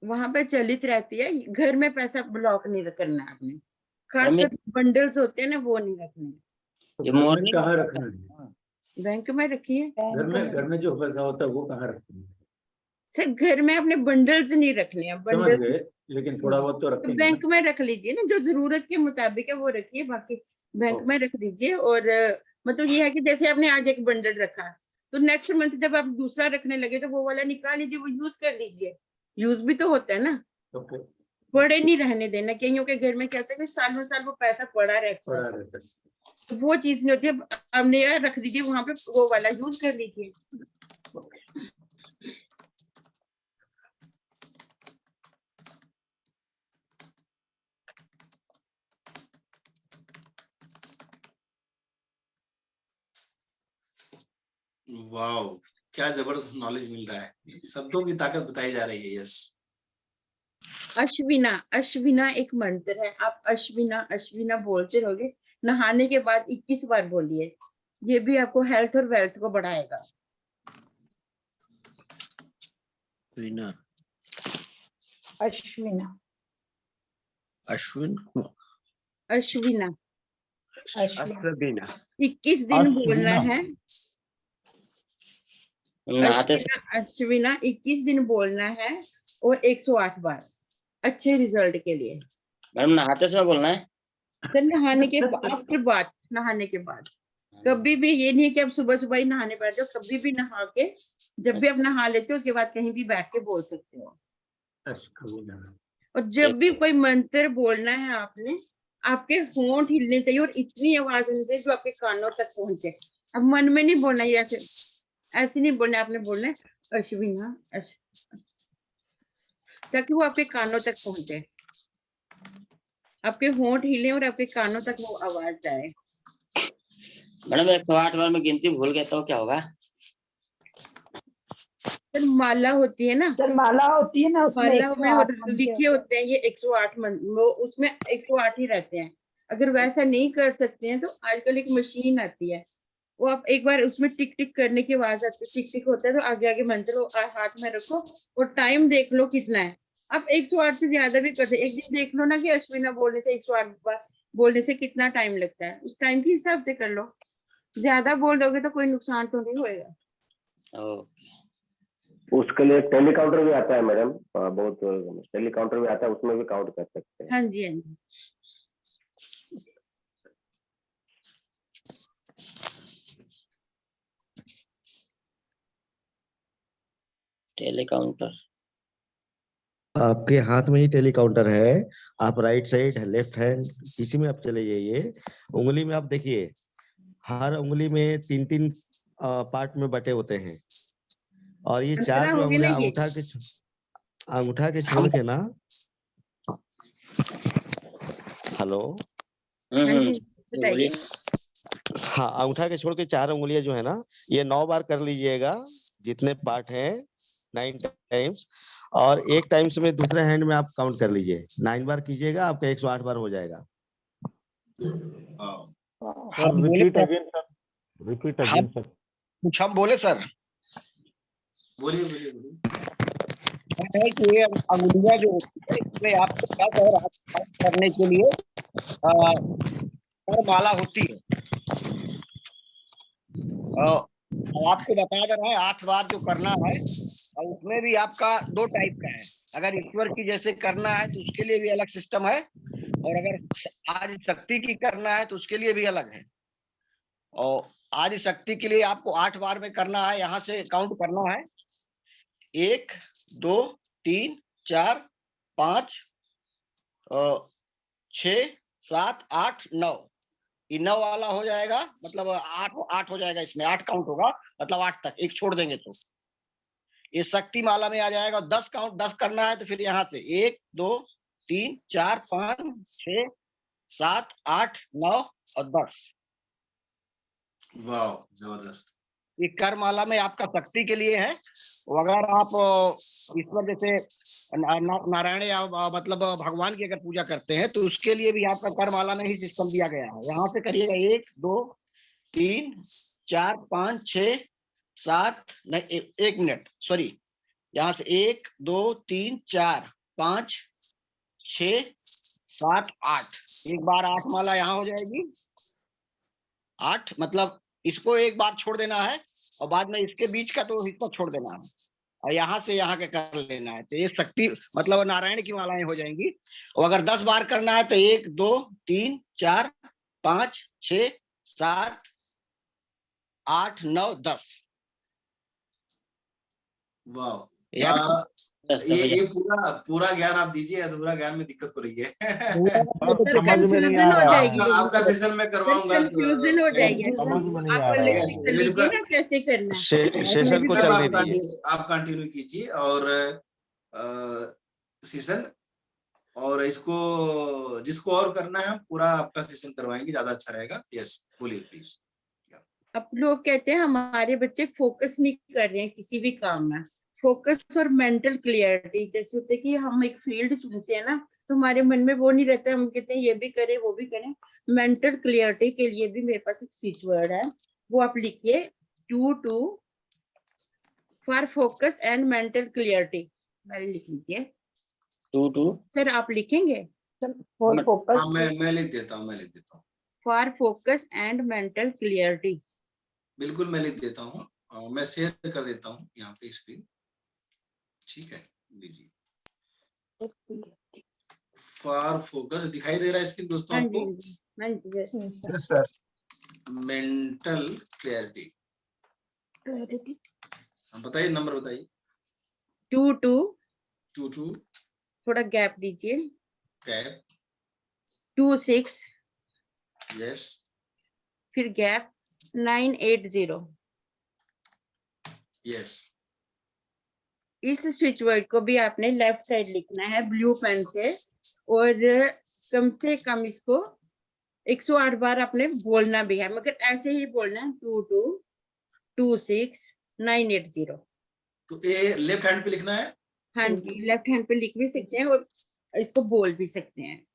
वहां पे चलित रहती है। घर में पैसा ब्लॉक नहीं करना है आपने, खासकर बंडल्स होते हैं ना, वो नहीं रखने। तो ये घर में morning कहाँ में रखना है? बैंक में रखिए घर में जो पैसा होता है वो कहाँ रखना है? सर, घर में अपने बंडल्स नहीं रखने हैं, समझ बंडल्स गए, लेकिन थोड़ा बहुत तो तो रखेंगे बैंक में रख लीजिए ना, जो जरूरत के मुताबिक है वो रखिए, बाकी बैंक में रख दीजिए। और मतलब ये है कि जैसे आपने आज एक बंडल रखा, तो नेक्स्ट मंथ जब आप दूसरा रखने लगे तो वो वाला निकाल लीजिए, वो यूज कर लीजिए, यूज भी तो होता है ना। ना। ओके, पड़े नहीं रहने देना, कईयों के घर में क्या होता है कि सालों साल वो पैसा पड़ा रहता पड़ा है, रहता है। तो वो चीज नहीं होती। अब आपने यार रख दीजिए वहां पे, वो वाला यूज कर लीजिए। वाओ, क्या जबरदस्त नॉलेज मिल रहा है, शब्दों की ताकत बताई जा रही है। यस, अश्विना, अश्विना एक मंत्र है, आप अश्विना अश्विना बोलते रहोगे, नहाने के बाद 21 बार बोलिए, ये भी आपको हेल्थ और वेल्थ को बढ़ाएगा। रीना, अश्विना, अश्विन, अश्विना अश्विना, 21 दिन बोलना है। नहाते से अश्विना अश्विना 21 दिन बोलना है और 108 बार, अच्छे रिजल्ट के लिए। मैडम नहाते समय बोलना है। सर नहाने के आफ्टर बाथ, नहाने के बाद कभी भी, ये नहीं कि आप सुबह सुबह ही नहाने बैठ जाओ, कभी भी नहा के, जब भी आप नहा लेते हो उसके बाद कहीं भी बैठ के बोल सकते हो। अश्विना। और जब भी कोई मंत्र बोलना है आपने, आपके होंठ हिलने चाहिए और इतनी आवाज होनी चाहिए जो आपके कानों तक पहुंचे। अब मन में नहीं बोलना, ये ऐसे नहीं बोलना, आपने बोलना है अश्विना ताकि वो आपके कानों तक पहुंचे, आपके होंठ हिले और आपके कानों तक वो आवाज जाए। मैडम 108 बार में गिनती भूल गया तो क्या होगा? सर माला होती है ना, सर माला होती है ना, उसमें माला में 108 मंत्र लिखे होते हैं ये 108 वो उसमें 108 ही रहते हैं। अगर वैसा नहीं कर सकते हैं तो आजकल एक मशीन आती है, वो आप एक बार उसमें टिक टिक करने की आवाज आती है, टिक टिक होता है, तो आगे आगे मंत्र हाथ में रखो और टाइम देख लो कितना है। आप 108 से ज्यादा भी करते, एक दिन देख लो ना कि अश्विना बोलने से 108 बार बोलने से कितना टाइम लगता है, उस टाइम के हिसाब से कर लो। ज्यादा बोल दोगे तो कोई नुकसान तो नहीं होएगा। उसके लिए टेली काउंटर भी आता है मैडम, बहुत टेली काउंटर भी आता है, उसमें भी काउंट कर सकते हैं। हाँ जी, हाँ जी। टेली काउंटर आपके हाथ में ही टेली काउंटर है, आप राइट साइड लेफ्ट हैंड किसी में आप चले जाइए, उंगली में आप देखिए, हर उंगली में 3-3 पार्ट में बटे होते हैं, और ये 4 जो उंगलियां अंगूठा के छोड़ के ना, हेलो, बताइए। हाँ, अंगूठा के छोड़ के 4 उंगलियां जो है ना, ये 9 बार कर लीजिएगा, जितने पार्ट हैं 9 टाइम्स, और एक टाइम्स में दूसरे हैंड में आप काउंट कर लीजिए, 9 बार कीजिएगा, आपका 108 बार हो जाएगा। Repeat again sir. कुछ हम बोले सर? बोलिए। है कि ये अंगुलियां जो होती है, इसमें आपको क्या कह रहा है करने के लिए माला होती है, आपको बता दे रहा है 8 बार जो करना है, और उसमें भी आपका 2 टाइप का है। अगर ईश्वर की जैसे करना है तो उसके लिए भी अलग सिस्टम है, और अगर आज शक्ति की करना है तो उसके लिए भी अलग है। और आज शक्ति के लिए आपको 8 बार में करना है, यहाँ से काउंट करना है 1 2 3 4 5 6 7 8 9, ये 9 वाला हो जाएगा, मतलब 8 हो जाएगा, इसमें 8 काउंट होगा, मतलब 8 तक, एक छोड़ देंगे तो ये शक्ति माला में आ जाएगा। 10 काउंट 10 करना है तो फिर यहाँ से 1 2 3 4 5 6 7 8 9 और 10। वाह, जबरदस्त। ये कर्ममाला में आपका शक्ति के लिए है। और अगर आप ईश्वर जैसे नारायण या मतलब भगवान की अगर पूजा करते हैं तो उसके लिए भी आपका कर्ममाला में ही सिस्टम दिया गया है। यहाँ से करिएगा 1 2 3 4 5 6 7 नहीं 1 मिनट सॉरी, यहाँ से 1 2 3 4 5 6 7 8, एक बार 8 माला यहाँ हो जाएगी। 8 मतलब इसको एक बार छोड़ देना है और बाद में इसके बीच का तो हिस्सा छोड़ देना है और यहाँ से यहाँ के कर लेना है। तो ये शक्ति मतलब नारायण की मालाएं हो जाएंगी। और अगर 10 बार करना है तो 1 2 3 4 5 6 7 8 9 10। वाह, यार ये पूरा ज्ञान आप दीजिए, अधूरा ज्ञान में दिक्कत हो रही है। समझ में नहीं आ रहा। आपका सेशन में करवाऊंगा। कंफ्यूजन हो जाएगी। समझ में नहीं आ आप रहा। लिख लीजिए ना कैसे करना है। सेशन को चलने दीजिए। आप कंटिन्यू कीजिए और सेशन, और इसको जिसको और करना है पूरा आपका सेशन करवाएंगे, ज्यादा अच्छा रहेगा। यस बोलिए प्लीज। अब लोग कहते हैं हमारे बच्चे फोकस नहीं कर रहे हैं किसी भी काम में। फोकस और मेंटल क्लियरिटी जैसे होते हैं कि हम एक फील्ड चुनते हैं ना, तो हमारे मन में वो नहीं रहता, हम कहते हैं ये भी करें वो भी करें। मेंटल क्लियरिटी के लिए भी मेरे पास एक स्विच वर्ड है, वो आप लिखिए 2 for focus and mental clarity. पहले लिख लीजिए 2 सर, आप लिखेंगे? फॉर फोकस मैं लिख देता हूँ। For focus and mental clarity. बिल्कुल मैं लिख देता हूँ, मैं शेयर कर देता हूँ यहाँ पे स्क्रीन। ठीक है, लीजिए। फॉर फोकस दिखाई दे रहा है स्क्रीन दोस्तों आपको? Yes sir. मेंटल क्लैरिटी, बताइए नंबर बताइए। 2 थोड़ा गैप दीजिए। गैप 26 यस, फिर गैप 980। यस। इस स्विच वर्ड को भी आपने लेफ्ट साइड लिखना है ब्लू पेन से, और कम से कम इसको 108 बार आपने बोलना भी है, मगर ऐसे ही बोलना है 2226980। तो ये लेफ्ट हैंड पे लिखना है? हाँ जी, लेफ्ट हैंड पे लिख भी सकते हैं और इसको बोल भी सकते हैं।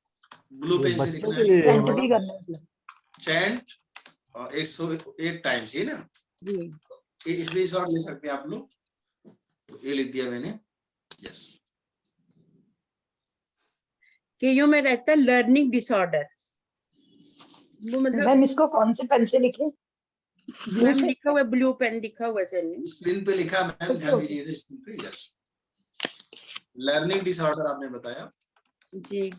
ब्लू पेन से लिखना है, चैंट 108 टाइम्स, ये ना जी। इसमें शॉर्ट ले सकते हैं आप लोग, तो ये लिख दिया मैंने। यस। केयू में रहता है लर्निंग डिसऑर्डर, वो मतलब मैम इसको कौन से पेन से लिखे? मैम लिखा हुआ ब्लू पेन लिखा हुआ सर ने स्क्रीन पे लिखा मैम, ध्यान दीजिए इधर स्क्रीन पे। यस, लर्निंग डिसऑर्डर आपने बताया जी।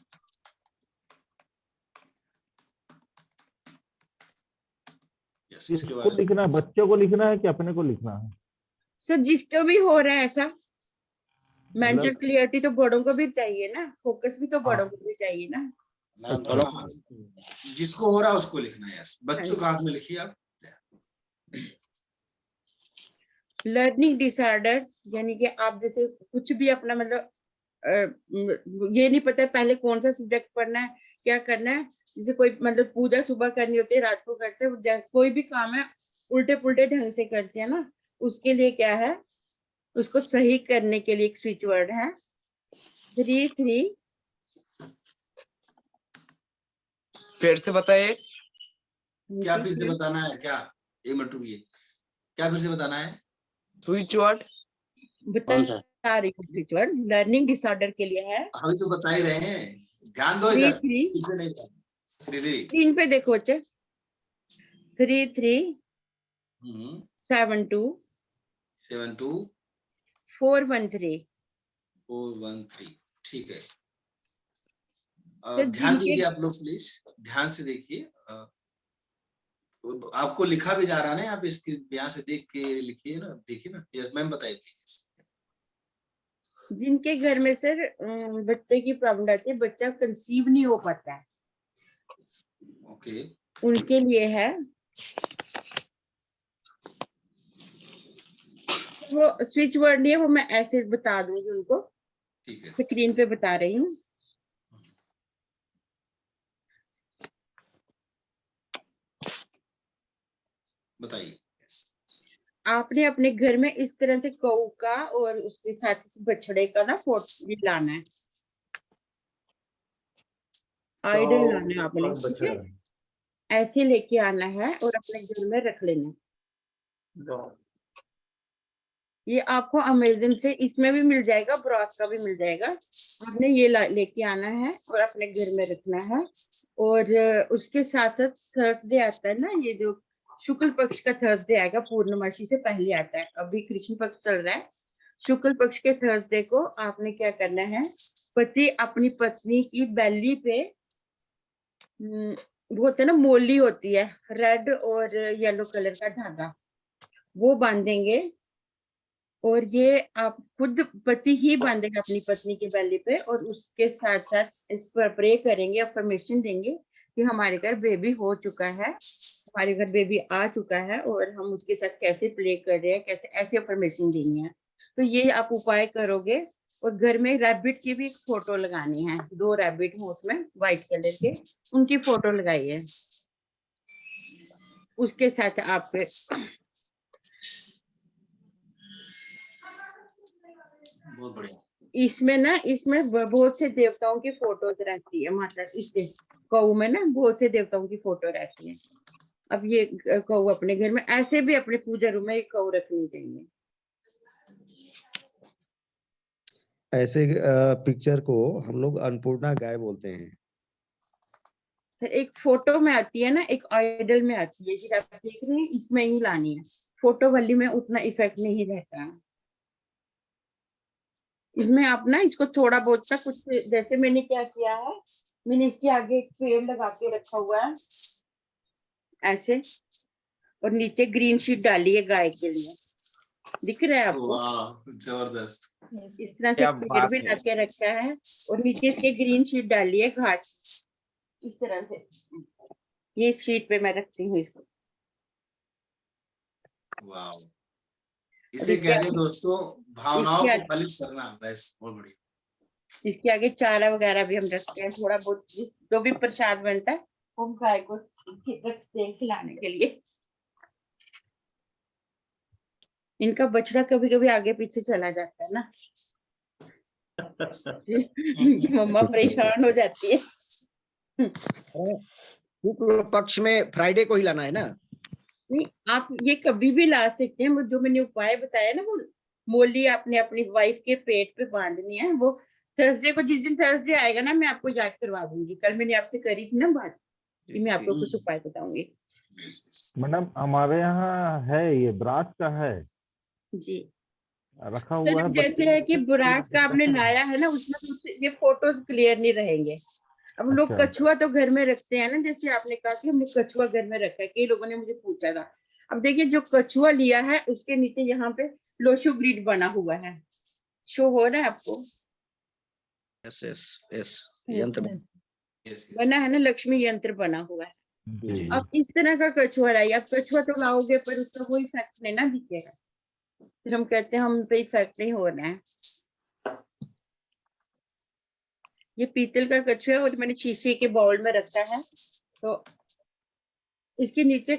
यस। किसको लिखना है, बच्चों को लिखना है कि अपने को लिखना है? सर जिसको भी हो रहा है ऐसा। मेंटल क्लियरिटी तो बड़ों को भी चाहिए ना, फोकस भी तो बड़ों को भी चाहिए ना। जिसको हो रहा है उसको लिखना है। यस, बच्चों का हाथ में लिखिए आप। लर्निंग डिसऑर्डर यानी कि आप जैसे कुछ भी अपना मतलब ये नहीं पता पहले कौन सा सब्जेक्ट पढ़ना है, क्या करना है। जैसे कोई मतलब पूजा सुबह करनी होती है, रात को करते हैं, कोई भी काम है उल्टे पुल्टे ढंग से करते हैं ना, उसके लिए क्या है, उसको सही करने के लिए एक स्विच वर्ड है 3 फिर से बताइए। क्या फिर से बताना है? क्या एक मिनट रुकिए, क्या फिर से बताना है? स्विच वर्ड बता रही हूँ। स्विच वर्ड लर्निंग डिसऑर्डर के लिए है। हम तो बता ही रहे हैं, ध्यान दो इधर। फिर से नहीं, 3 पे देखो बच्चे। 33 72 413 ठीक है। ध्यान दीजिए आप लोग प्लीज, ध्यान से देखिए। आपको लिखा भी जा रहा है ना यहाँ पे स्क्रीन पे, यहाँ से देख के लिखिए ना, देखिए ना। मैम बताइए प्लीज। जिनके घर में सर बच्चे की प्रॉब्लम रहती है, बच्चा कंसीव नहीं हो पाता है, ओके, उनके लिए है वो स्विच वर्ड नहीं है, वो मैं ऐसे बता दूंगी उनको। ठीक है, स्क्रीन पे बता रही हूँ। बताइए। आपने अपने घर में इस तरह से गऊ का और उसके साथ इस बछड़े का ना फोटो भी लाना है, आइडल लाना है आपने, और ठीक है? बछड़ा ऐसे लेके आना है और अपने घर में रख लेना है। वाह, ये आपको अमेजन से इसमें भी मिल जाएगा, ब्रॉस का भी मिल जाएगा। आपने ये लेके आना है और अपने घर में रखना है। और उसके साथ साथ थर्सडे आता है ना, ये जो शुक्ल पक्ष का थर्सडे आएगा, पूर्णमासी से पहले आता है। अभी कृष्ण पक्ष चल रहा है, शुक्ल पक्ष के थर्सडे को आपने क्या करना है, पति अपनी पत्नी की बेली पे वो होता है ना, मोली होती है, रेड और येलो कलर का धागा, वो बांधेंगे। और ये आप खुद पति ही बांधेगा अपनी पत्नी की बेली पे, और उसके साथ साथ इस पर प्रे करेंगे, अफर्मेशन देंगे कि हमारे घर बेबी हो चुका है, हमारे घर बेबी आ चुका है, और हम उसके साथ कैसे प्ले कर रहे हैं, कैसे, ऐसे अफर्मेशन देनी है। तो ये आप उपाय करोगे। और घर में रैबिट की भी एक फोटो लगानी है, 2 रैबिट हो उसमें व्हाइट कलर के, उनकी फोटो लगाइए। उसके साथ आप बहुत बढ़िया। इसमें ना, इसमें बहुत से देवताओं की फोटोज रहती है, मतलब इससे गऊ में ना बहुत से देवताओं की फोटो रहती है। अब ये गऊ अपने घर में, ऐसे भी अपने पूजा रूम में गऊ रखनी चाहिए। ऐसे पिक्चर को हम लोग अन्नपूर्णा गाय बोलते हैं। फिर एक फोटो में आती है ना, एक आइडल में आती है, जिसे आप देख रहे हैं, इसमें ही लानी है। फोटो वाली में उतना इफेक्ट नहीं रहता है। इसमें आप ना इसको थोड़ा बहुत सा कुछ, जैसे मैंने क्या किया है, मैंने इसके आगे एक पेड़ लगा के रखा हुआ है ऐसे, और नीचे ग्रीन शीट डाली है गाय के लिए, दिख रहा है आपको? वाह, जबरदस्त। इस तरह से क्या पेड़ बात भी है। लगा के रखा है, और नीचे इसके ग्रीन शीट डाली है घास, इस तरह से। ये शीट पे मैं रखती हूँ इसको। वाह, इसे कहते हैं दोस्तों भावनाओं इसके को फलित करना, बस बहुत बढ़िया। इसके आगे चारा वगैरह भी हम रखते हैं, थोड़ा बहुत जो भी प्रसाद बनता है वो हम गाय को रखते हैं खिलाने के लिए। इनका बछड़ा कभी कभी आगे पीछे चला जाता है ना, इनकी मम्मा परेशान हो जाती है। शुक्ल पक्ष में फ्राइडे को ही लाना है ना? नहीं, आप ये कभी भी ला सकते हैं। वो जो मैंने उपाय बताया ना, वो मोली आपने अपनी वाइफ के पेट पे बांधनी है। वो थर्सडे को, जिस दिन थर्सडे आएगा ना, मैं आपको याद करवा दूंगी। कल मैंने आपसे करी थी ना बात, कि मैं आपको कुछ उपाय बताऊंगी। मैडम हमारे यहाँ है, ये ब्रास का है जी, रखा हुआ है। जैसे है कि बुराक का आपने लाया है ना, उसमें कुछ ये फोटोज क्लियर नहीं रहेंगे। अब लोग अच्छा। कछुआ तो घर में रखते हैं ना, जैसे आपने कहा कि हमने कछुआ घर में रखा है, कई लोगों ने मुझे पूछा था। अब देखिए, जो कछुआ लिया है उसके नीचे यहाँ पे लोशो ग्रिड बना हुआ है, शो हो रहा है आपको? यस यस यस, यंत्र बना है ना, लक्ष्मी यंत्र बना हुआ है। जी। अब इस तरह का कछुआ लाइए। आप कछुआ तो लाओगे पर उसका कोई इफेक्ट नहीं ना दिखेगा, फिर हम कहते हैं हम पे इफेक्ट नहीं हो रहा है। ये पीतल का कछुआ है और मैंने शीशे के बाउल में रखा है। तो इसके नीचे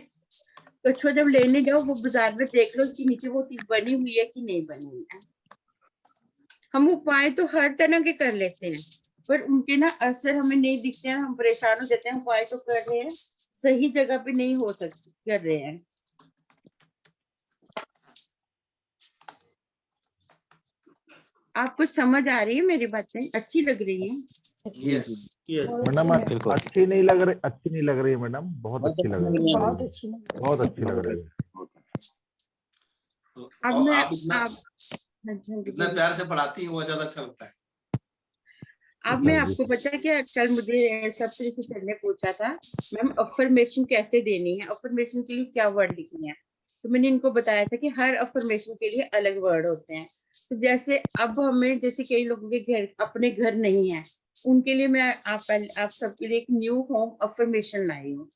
कछुआ जब लेने जाओ, वो बाजार में देख लो इसके नीचे वो चीज बनी हुई है कि नहीं बनी हुई है। हम उपाय तो हर तरह के कर लेते हैं, पर उनके ना असर हमें नहीं दिखते हैं, हम परेशान हो जाते हैं। उपाय तो कर रहे हैं, सही जगह पे नहीं हो सकते, कर रहे हैं। आपको समझ आ रही है मेरी बातें? अच्छी लग रही है? यस मैडम अच्छी नहीं लग रही, अच्छी नहीं लग रही है मैडम, बहुत अच्छी लग रही है, बहुत अच्छी लग रही बहुत अच्छी लग रही है। अब और मैं आप इतना प्यार से पढ़ाती हैं, वो ज्यादा अच्छा लगता है। अब मैं आपको पता है क्या, कल मुझे सप्तऋषि सर ने पूछा था, मैम अफर्मेशन कैसे देनी है, अफर्मेशन के लिए क्या वर्ड लिखने हैं। तो मैंने इनको बताया था कि हर अफर्मेशन के लिए अलग वर्ड होते हैं। तो जैसे अब हमें, जैसे कई लोगों के घर, अपने घर नहीं है, उनके लिए मैं आप सबके लिए एक न्यू होम अफर्मेशन लाई हूँ।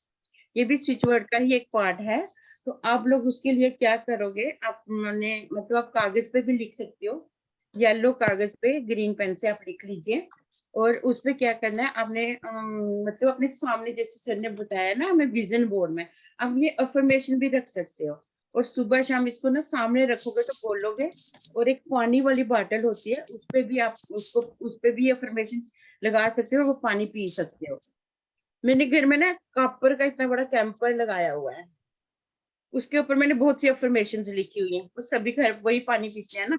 ये भी स्विच वर्ड का ही एक पार्ट है। तो आप लोग उसके लिए क्या करोगे, आप मतलब आप कागज पे भी लिख सकते हो, येलो कागज पे ग्रीन पेन से आप लिख लीजिए। और उसपे क्या करना है आपने, मतलब अपने सामने, जैसे सर ने बताया ना हमें विजन बोर्ड में, आप ये अफर्मेशन भी रख सकते हो। और सुबह शाम इसको ना सामने रखोगे तो बोलोगे। और एक पानी वाली बॉटल होती है, उस पे भी आप उसको उस पे भी अफर्मेशन लगा सकते हो और वो पानी पी सकते हो। मैंने घर में ना कॉपर का इतना बड़ा कैंपर लगाया हुआ है, उसके ऊपर मैंने बहुत सी अफर्मेशंस लिखी हुई हैं, वो सभी घर वही पानी पीते हैं ना।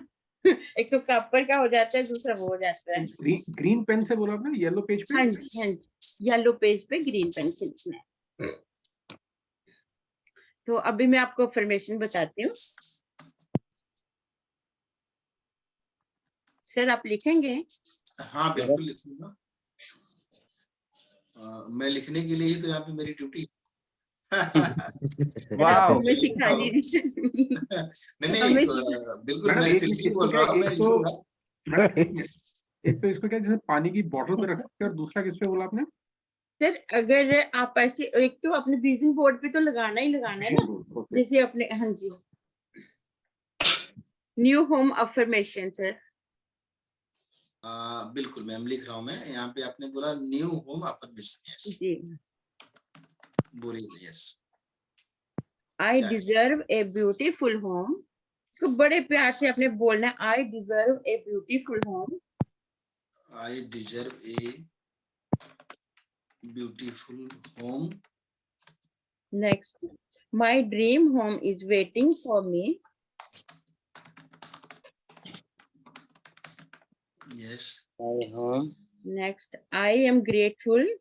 एक तो कॉपर का हो जाता है, दूसरा वो हो जाता है। ग्रीन पेन से बोला आपने, येलो पेज पे? हाँ जी, हाँ जी, येलो पेज पे ग्रीन पेन से लिखना है। तो अभी मैं आपको अफर्मेशन बताती हूँ। सर आप लिखेंगे? हाँ बिल्कुल लिखूंगा। मैं लिखने के लिए ही तो यहाँ पे मेरी ड्यूटी। आप हमें सिखा दीजिए। नहीं बिल्कुल मैं सिंपली बोल रहा हूँ, मैं लिखूंगा। एक तो इसको क्या जैसे पानी की बोतल पे रख सकते हैं, और दूसरा किस पे बोला आपने? सर अगर आप ऐसे, एक तो अपने विजन बोर्ड पे तो लगाना ही लगाना है ना, जैसे अपने, हाँ जी, न्यू होम अफर्मेशन सर। बिल्कुल मैम लिख रहा हूँ मैं। यहाँ पे आपने बोला न्यू होम अफर्मेशन। यस जी। बोलिए। Yes. I deserve a beautiful home. इसको बड़े प्यार से आपने बोलना है, I deserve a beautiful home. I deserve a beautiful home. Next, my dream home is waiting for me. Yes. Next, I am grateful.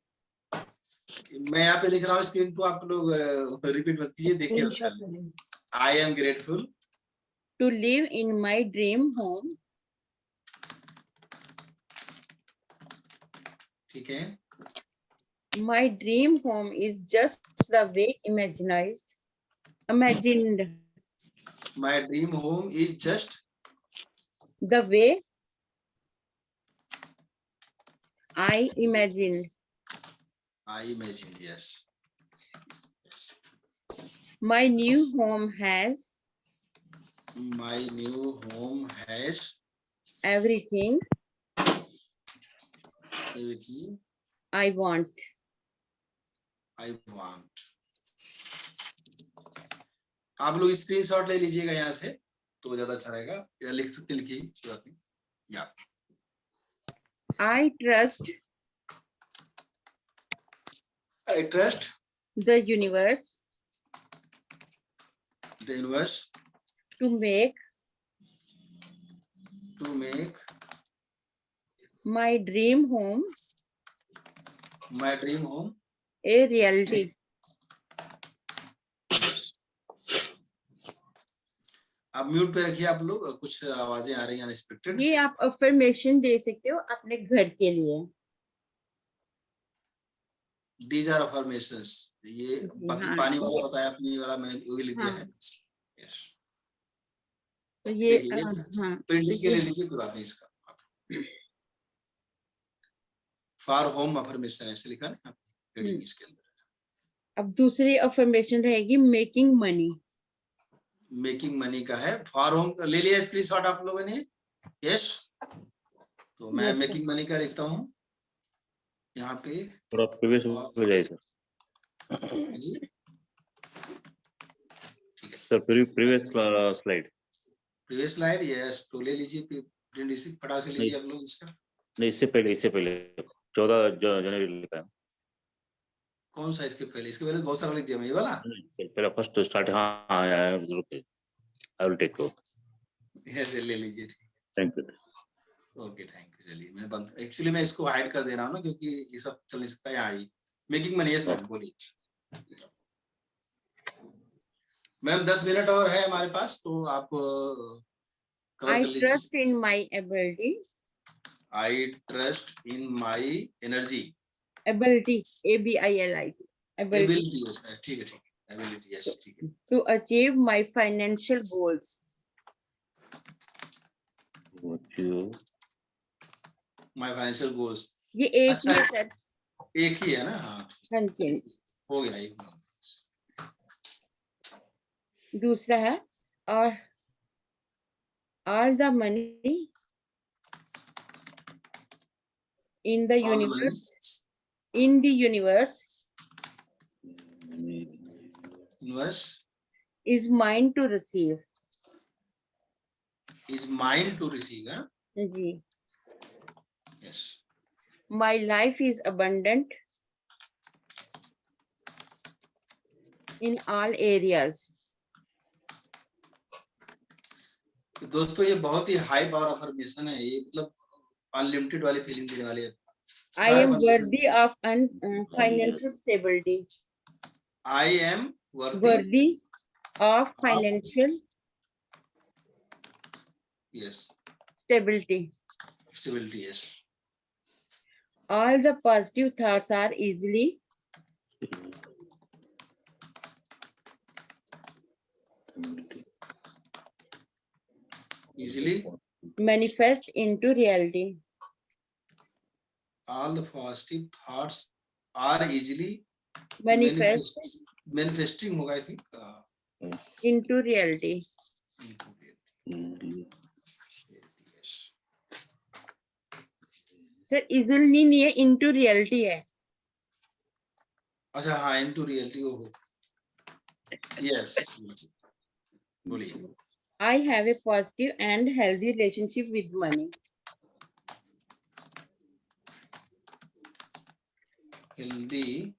मैं यहाँ पे लिख रहा हूँ, स्क्रीन पे आप लोग रिपीट मत कीजिए, देखिए उसका। I am grateful to live in my dream home. ठीक है। My dream home is just the way imagined. My dream home is just the way I imagined. I imagined. Yes. My new home has everything I want. आप लोग screenshot ले लीजिएगा यहाँ से तो ज्यादा अच्छा रहेगा, या लिख सकते, लिखिए। या I trust the universe to make my dream home a reality. आप म्यूट पे रखिए आप लोग, कुछ आवाजें आ रही हैं अनएक्सपेक्टेड। ये आप अफर्मेशन दे सकते हो अपने घर के लिए। These are affirmations. ये बाकी पानी वाला बताया आपने, वाला मैंने वही लिख दिया है। यस। तो ये प्रिंट के लिए लीजिए, कोई बात नहीं इसका। फॉर होम अफर्मेशन ऐसे लिखा ना इसके अंदर। अब दूसरी अफर्मेशन रहेगी मेकिंग मनी। मेकिंग मनी का है, फॉर होम ले लिया स्क्रीनशॉट आप लोगों ने? यस। तो मैं मेकिंग मनी का लिखता हूँ यहाँ पे। थोड़ा प्रीवियस हो जाए sir. Sir previous slide. Yes. तो ले लीजिए प्रिंट इसी फटाक से लीजिए आप लोग इसका। नहीं, इससे पहले 14 जनवरी लिखा है। कौन सा इसके पहले? इसके पहले बहुत सारा लिख दिया मैं, ये वाला पहला फर्स्ट स्टार्ट। हाँ I will take it. Yes ले लीजिए। Thank you. Okay thank you. चलिए मैं बंद, एक्चुअली मैं इसको हाइड कर दे रहा हूँ ना, क्योंकि ये सब चल नहीं सकता है यहाँ। Making money. यस मैम बोलिए। मैम 10 मिनट और है हमारे पास, तो आप I trust in my ability. I trust in my energy. Ability, ABILIT. Ability, ठीक है। Ability, yes, ठीक है। To achieve my financial goals. My financial goals. ये एक अच्छा, ही है सर। एक ही है ना? हाँ जी। हो गया एक। दूसरा है और all the money in the universe is mine to receive. Is mine to receive, huh? Ji. Yes. My life is abundant in all areas. दोस्तों ये बहुत ही हाई पावर अफर्मेशन है, ये मतलब अनलिमिटेड वाली फीलिंग देने वाली है। I am worthy of financial stability. I am Worthy of financial yes stability. stability, yes. All the positive thoughts are easily manifest into reality. All the positive thoughts are easily manifesting होगा, I think. Into reality. Sir easily नहीं है, into reality है. अच्छा हाँ, into reality हो. Yes. बोलिए. I have a positive and healthy relationship with money. Healthy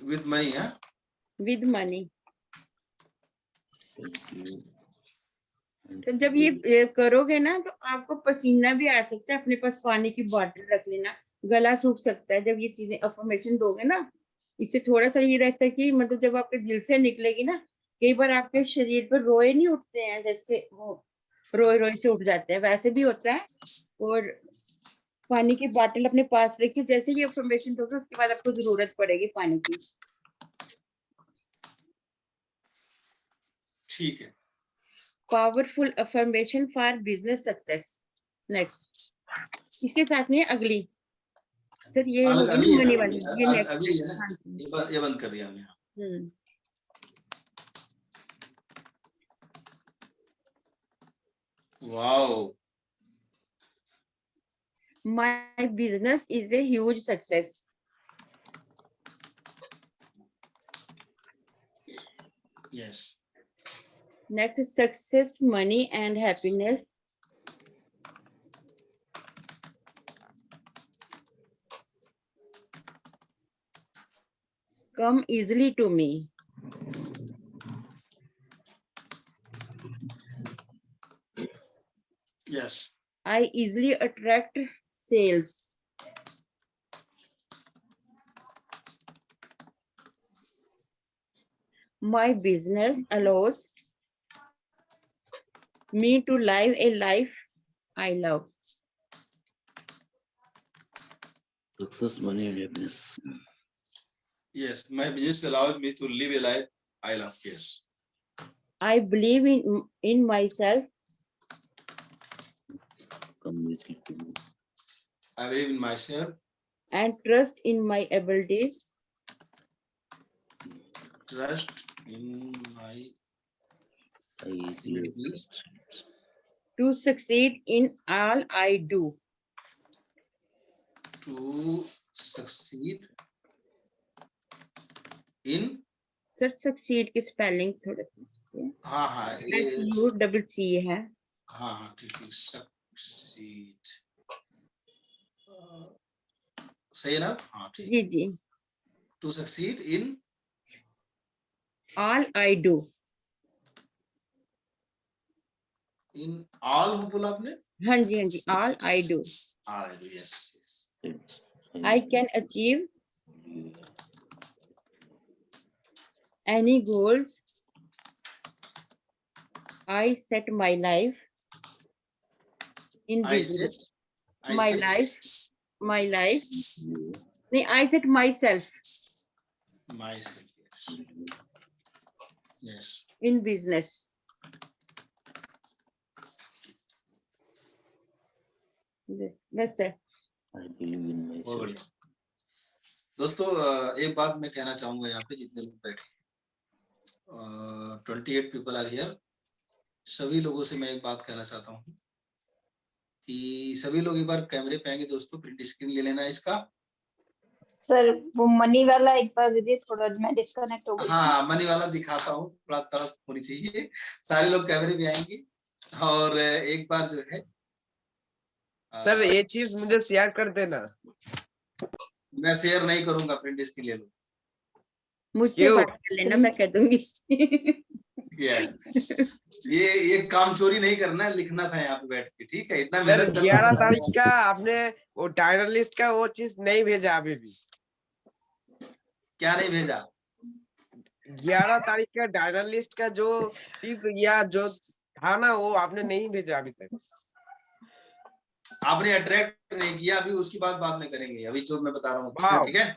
with money, huh? With money. तो जब ये करोगे ना तो आपको पसीना भी आ सकता है, अपने पास पानी की बोतल रख लेना, गला सूख सकता है। जब ये चीजें अफर्मेशन दोगे ना, इससे थोड़ा सा ये रहता है कि मतलब जब आपके दिल से निकलेगी ना, कई बार आपके शरीर पर रोए नहीं उठते हैं, जैसे वो रोए रोए से उठ जाते हैं, वैसे भी होता है। और पानी की बोतल अपने पास रखिए, जैसे ये अफर्मेशन दोगे उसके बाद आपको जरूरत पड़ेगी पानी की। ठीक है। Powerful affirmation for business success. Next, इसके साथ में अगली सर ये होगी ना मनी वाली, ये नेक्स्ट ये बंद कर दिया हमने। Wow, My business is a huge success. Yes. Next is success, money, and happiness. Come easily to me. Yes. I easily attract sales. My business allows me to live a life I love. Success, money, and happiness. Yes, my business allows me to live a life I love. Yes. I believe in myself. I believe in myself. And trust in my abilities. Trust in my abilities. To succeed in all I do. To succeed in. Sir, succeed की spelling थोड़ा हाँ हाँ SUCC है। हाँ हाँ ठीक है, succeed सही है ना? हाँ ठीक। जी जी। To succeed in all I do. In all हो बोला आपने? हाँ जी हाँ जी, all I do. All I do, yes, yes. I can achieve any goals I set my life in business. My life. नहीं, I set myself. Myself, yes. Yes. In business. Yes, sir. I believe in myself. दोस्तों एक बात मैं कहना चाहूंगा यहाँ पे जितने लोग बैठे 28 पीपल आर हियर, सभी लोगों से मैं एक बात कहना चाहता हूँ कि सभी लोग एक बार कैमरे पे आएंगे दोस्तों, प्रिंट स्क्रीन ले लेना इसका सर वो मनी वाला एक बार दीजिए, थोड़ा मैं डिस्कनेक्ट हो गई। हाँ मनी वाला दिखाता हूँ, थोड़ा तरफ होनी चाहिए, सारे लोग कैमरे में आएंगे। और एक बार जो है सर ये चीज मुझे शेयर कर देना। मैं शेयर नहीं करूंगा, प्रिंट इसके ले लो। मुझसे बात कर लेना, मैं कर दूंगी। ये काम चोरी नहीं करना है, लिखना था यहाँ पे बैठ के, ठीक है? इतना सर मेहनत 11 तारीख का आपने वो डायनर लिस्ट का वो चीज नहीं भेजा अभी भी। क्या नहीं भेजा? 11 तारीख का डायनर लिस्ट का जो टिप या जो था ना, वो आपने नहीं भेजा अभी तक। आपने अट्रैक्ट नहीं किया, अभी उसकी बात में करेंगे, अभी जो मैं बता रहा हूँ, ठीक है?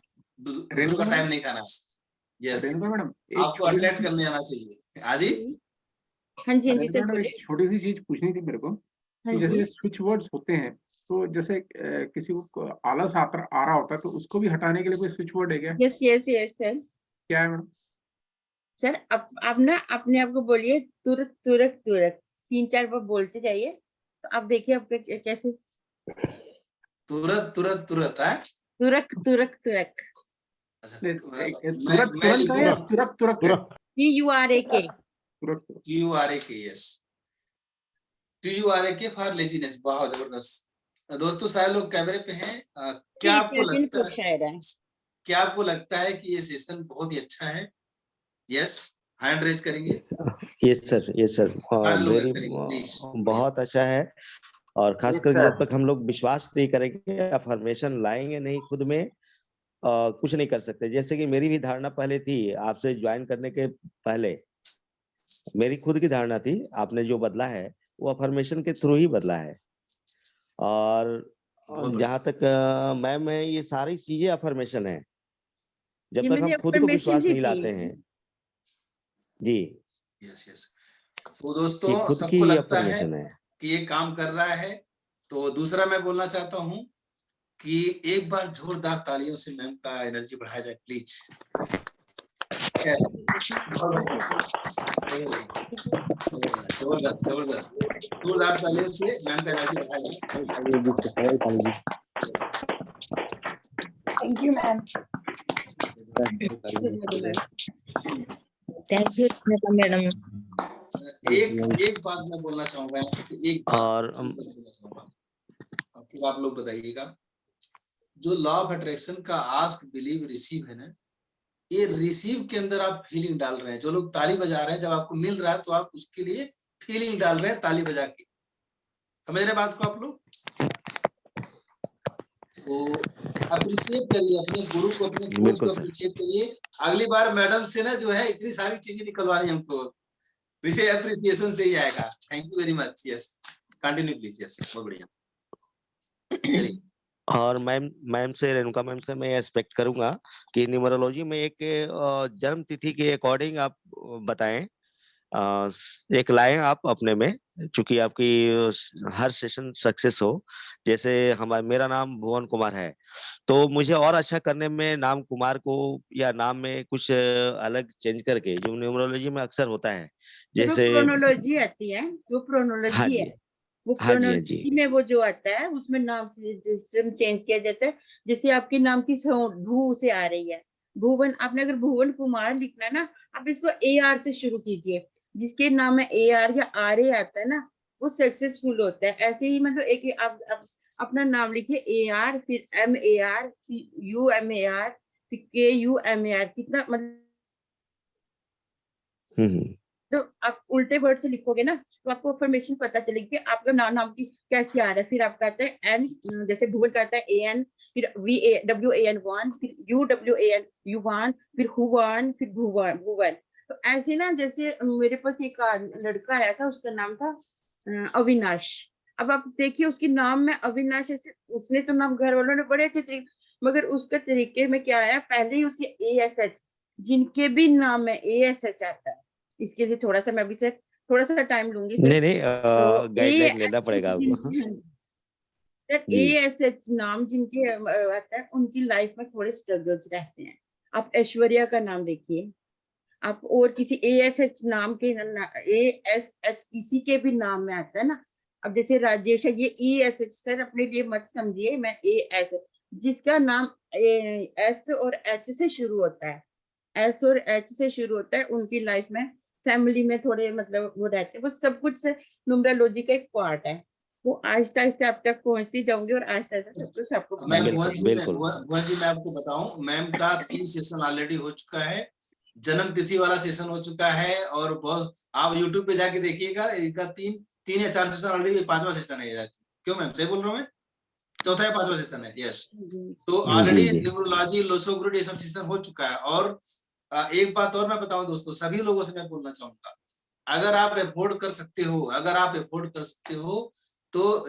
रेनू का टाइम नहीं खाना। यस मैडम, आपको अट्रैक्ट करने आना चाहिए। हाँ जी, हाँ जी, हाँ जी सर बोलिए। छोटी सी चीज पूछनी थी मेरे को, कि जैसे स्विच वर्ड्स होते हैं, तो जैसे किसी को आलस आ रहा होता है, तो उसको भी हटाने के लिए कोई स्विच वर्ड है क्या? Yes yes yes sir. क्या है मैडम? सर आप ना अपने आप को बोलिए तुरक तुरक तुरक, 3-4 बार बोलते जाइए, तो आप देखिए आपका कैसे। तुरंत तुरंत तुरंत है, तुरक तुरक तुरक, तुरक तुरक TURAK, TURAK, yes, TURAK for laziness. बहुत जबरदस्त। दोस्तों सारे लोग कैमरे पे हैं। क्या आपको लगता है कि ये सेशन बहुत ही अच्छा है? यस, हैंड रेज करेंगे। यस सर, बहुत अच्छा है। और खासकर जब तक हम लोग विश्वास नहीं करेंगे, अफर्मेशन लाएंगे नहीं खुद में, कुछ नहीं कर सकते। जैसे कि मेरी भी धारणा पहले थी, आपसे ज्वाइन करने के पहले मेरी खुद की धारणा थी, आपने जो बदला है वो अफर्मेशन के थ्रू ही बदला है। और जहाँ तक मैम है, ये सारी चीजें अफर्मेशन है, जब तक हम खुद को विश्वास नहीं लाते हैं। जी यस। तो दोस्तों सबको लगता है कि ये काम कर रहा है, तो दूसरा मैं बोलना चाहता हूँ कि एक बार जोरदार तालियों से मैम का एनर्जी बढ़ाया जाए प्लीज। जबरदस्त जोरदार तालियों से मैम का एनर्जी बढ़ाया जाए। Thank you ma'am. Thank you madam. एक बात मैं बोलना चाहूंगा, एक बात और फिर आप लोग बताइएगा, जो लॉ ऑफ अट्रैक्शन का आस्क बिलीव रिसीव है ना, ये रिसीव के अंदर आप फीलिंग डाल रहे हैं। जो लोग ताली बजा रहे हैं, जब आपको मिल रहा है तो आप उसके लिए फीलिंग डाल रहे हैं ताली बजा के। समझ रहे बात को आप लोग? तो अप्रिशिएट करिए अपने गुरु को, अपने कोच को अप्रिशिएट करिए। अगली बार मैडम से ना जो है इतनी सारी चीजें निकलवानी हमको, ये अप्रिशिएशन से ही आएगा। Thank you very much. Yes continue please. Yes बहुत बढ़िया। और मैम से, रेणुका मैम से मैं एक्सपेक्ट करूंगा कि न्यूमरोलॉजी में एक जन्म तिथि के अकॉर्डिंग आप बताएं, एक लाएं आप अपने में, चूंकि आपकी हर सेशन सक्सेस हो। जैसे मेरा नाम भुवन कुमार है, तो मुझे और अच्छा करने में नाम कुमार को या नाम में कुछ अलग चेंज करके, जो न्यूमरोलॉजी में अक्सर होता है, जैसे प्रोनोलॉजी आती है, वो प्रोनोलॉजी है, वो प्रोनोलॉजी में वो जो आता है उसमें नाम सिस्टम चेंज किया जाता है। जैसे आपके नाम की भू से आ रही है भुवन, आपने अगर भुवन कुमार लिखना है ना, आप इसको AR से शुरू कीजिए। जिसके नाम में AR या RA आता है ना, वो सक्सेसफुल होता है। ऐसे ही मतलब एक आप अपना नाम लिखिए AR, फिर MAR, UMAR, फिर KUMAR, कितना मतलब तो आप उल्टे वर्ड से लिखोगे ना, तो आपको इन्फॉर्मेशन पता चलेगी कि आपका नाम की कैसे आ रहा है। फिर आपका आता है N, जैसे भुवन का आता है AN, फिर WAN1, फिर UWAN, फिर हुवान, फिर भुवन। तो ऐसे ना, जैसे मेरे पास एक लड़का आया था, उसका नाम था अविनाश। अब आप देखिए उसके नाम में अविनाश, ऐसे उसने तो नाम घर वालों ने बड़े अच्छे तरीके, मगर उसका तरीके में क्या आया, पहले ही उसके ASH, जिनके भी नाम में ASH आता है। इसके लिए थोड़ा सा मैं अभी से थोड़ा सा टाइम लूंगी सर। नहीं गाइडलाइन लेना पड़ेगा आपको सर। ASH नाम जिनके आता है, उनकी लाइफ में थोड़े स्ट्रगल्स रहते हैं। आप ऐश्वर्या का नाम देखिए, आप और किसी ASH नाम के ASH किसी के भी नाम में आता है ना। अब जैसे राजेश है, ये ESH सर अपने लिए मत समझिए, मैं AS जिसका नाम एस और एच से शुरू होता है, एस और एच से शुरू होता है, उनकी लाइफ में फैमिली में थोड़े मतलब वो रहते हैं, वो सब कुछ से न्यूमरोलॉजी का एक पार्ट है, वो आहिस्ता आहिस्ता आप तक पहुंचती जाऊंगी और आहिस्ता आहिस्ता सब कुछ आपको मैम बिल्कुल, बिल्कुल। भुवन जी मैं आपको बताऊं, मैम का 3 सेशन ऑलरेडी हो चुका है, जन्म तिथि वाला सेशन हो चुका है, और बहुत आप YouTube पे जाके देखिएगा, इनका 3 या 4 सेशन ऑलरेडी, 5वां सेशन है। क्यों मैम, सही बोल रहा हूँ मैं? चौथा या 5वां सेशन है, यस। तो ऑलरेडी न्यूमरोलॉजी, लोसोग्रिड ये सब सेशन हो चुका है। और एक बात और मैं बताऊं दोस्तों, सभी लोगों से मैं बोलना चाहूंगा, अगर आप अफोर्ड कर सकते हो, तो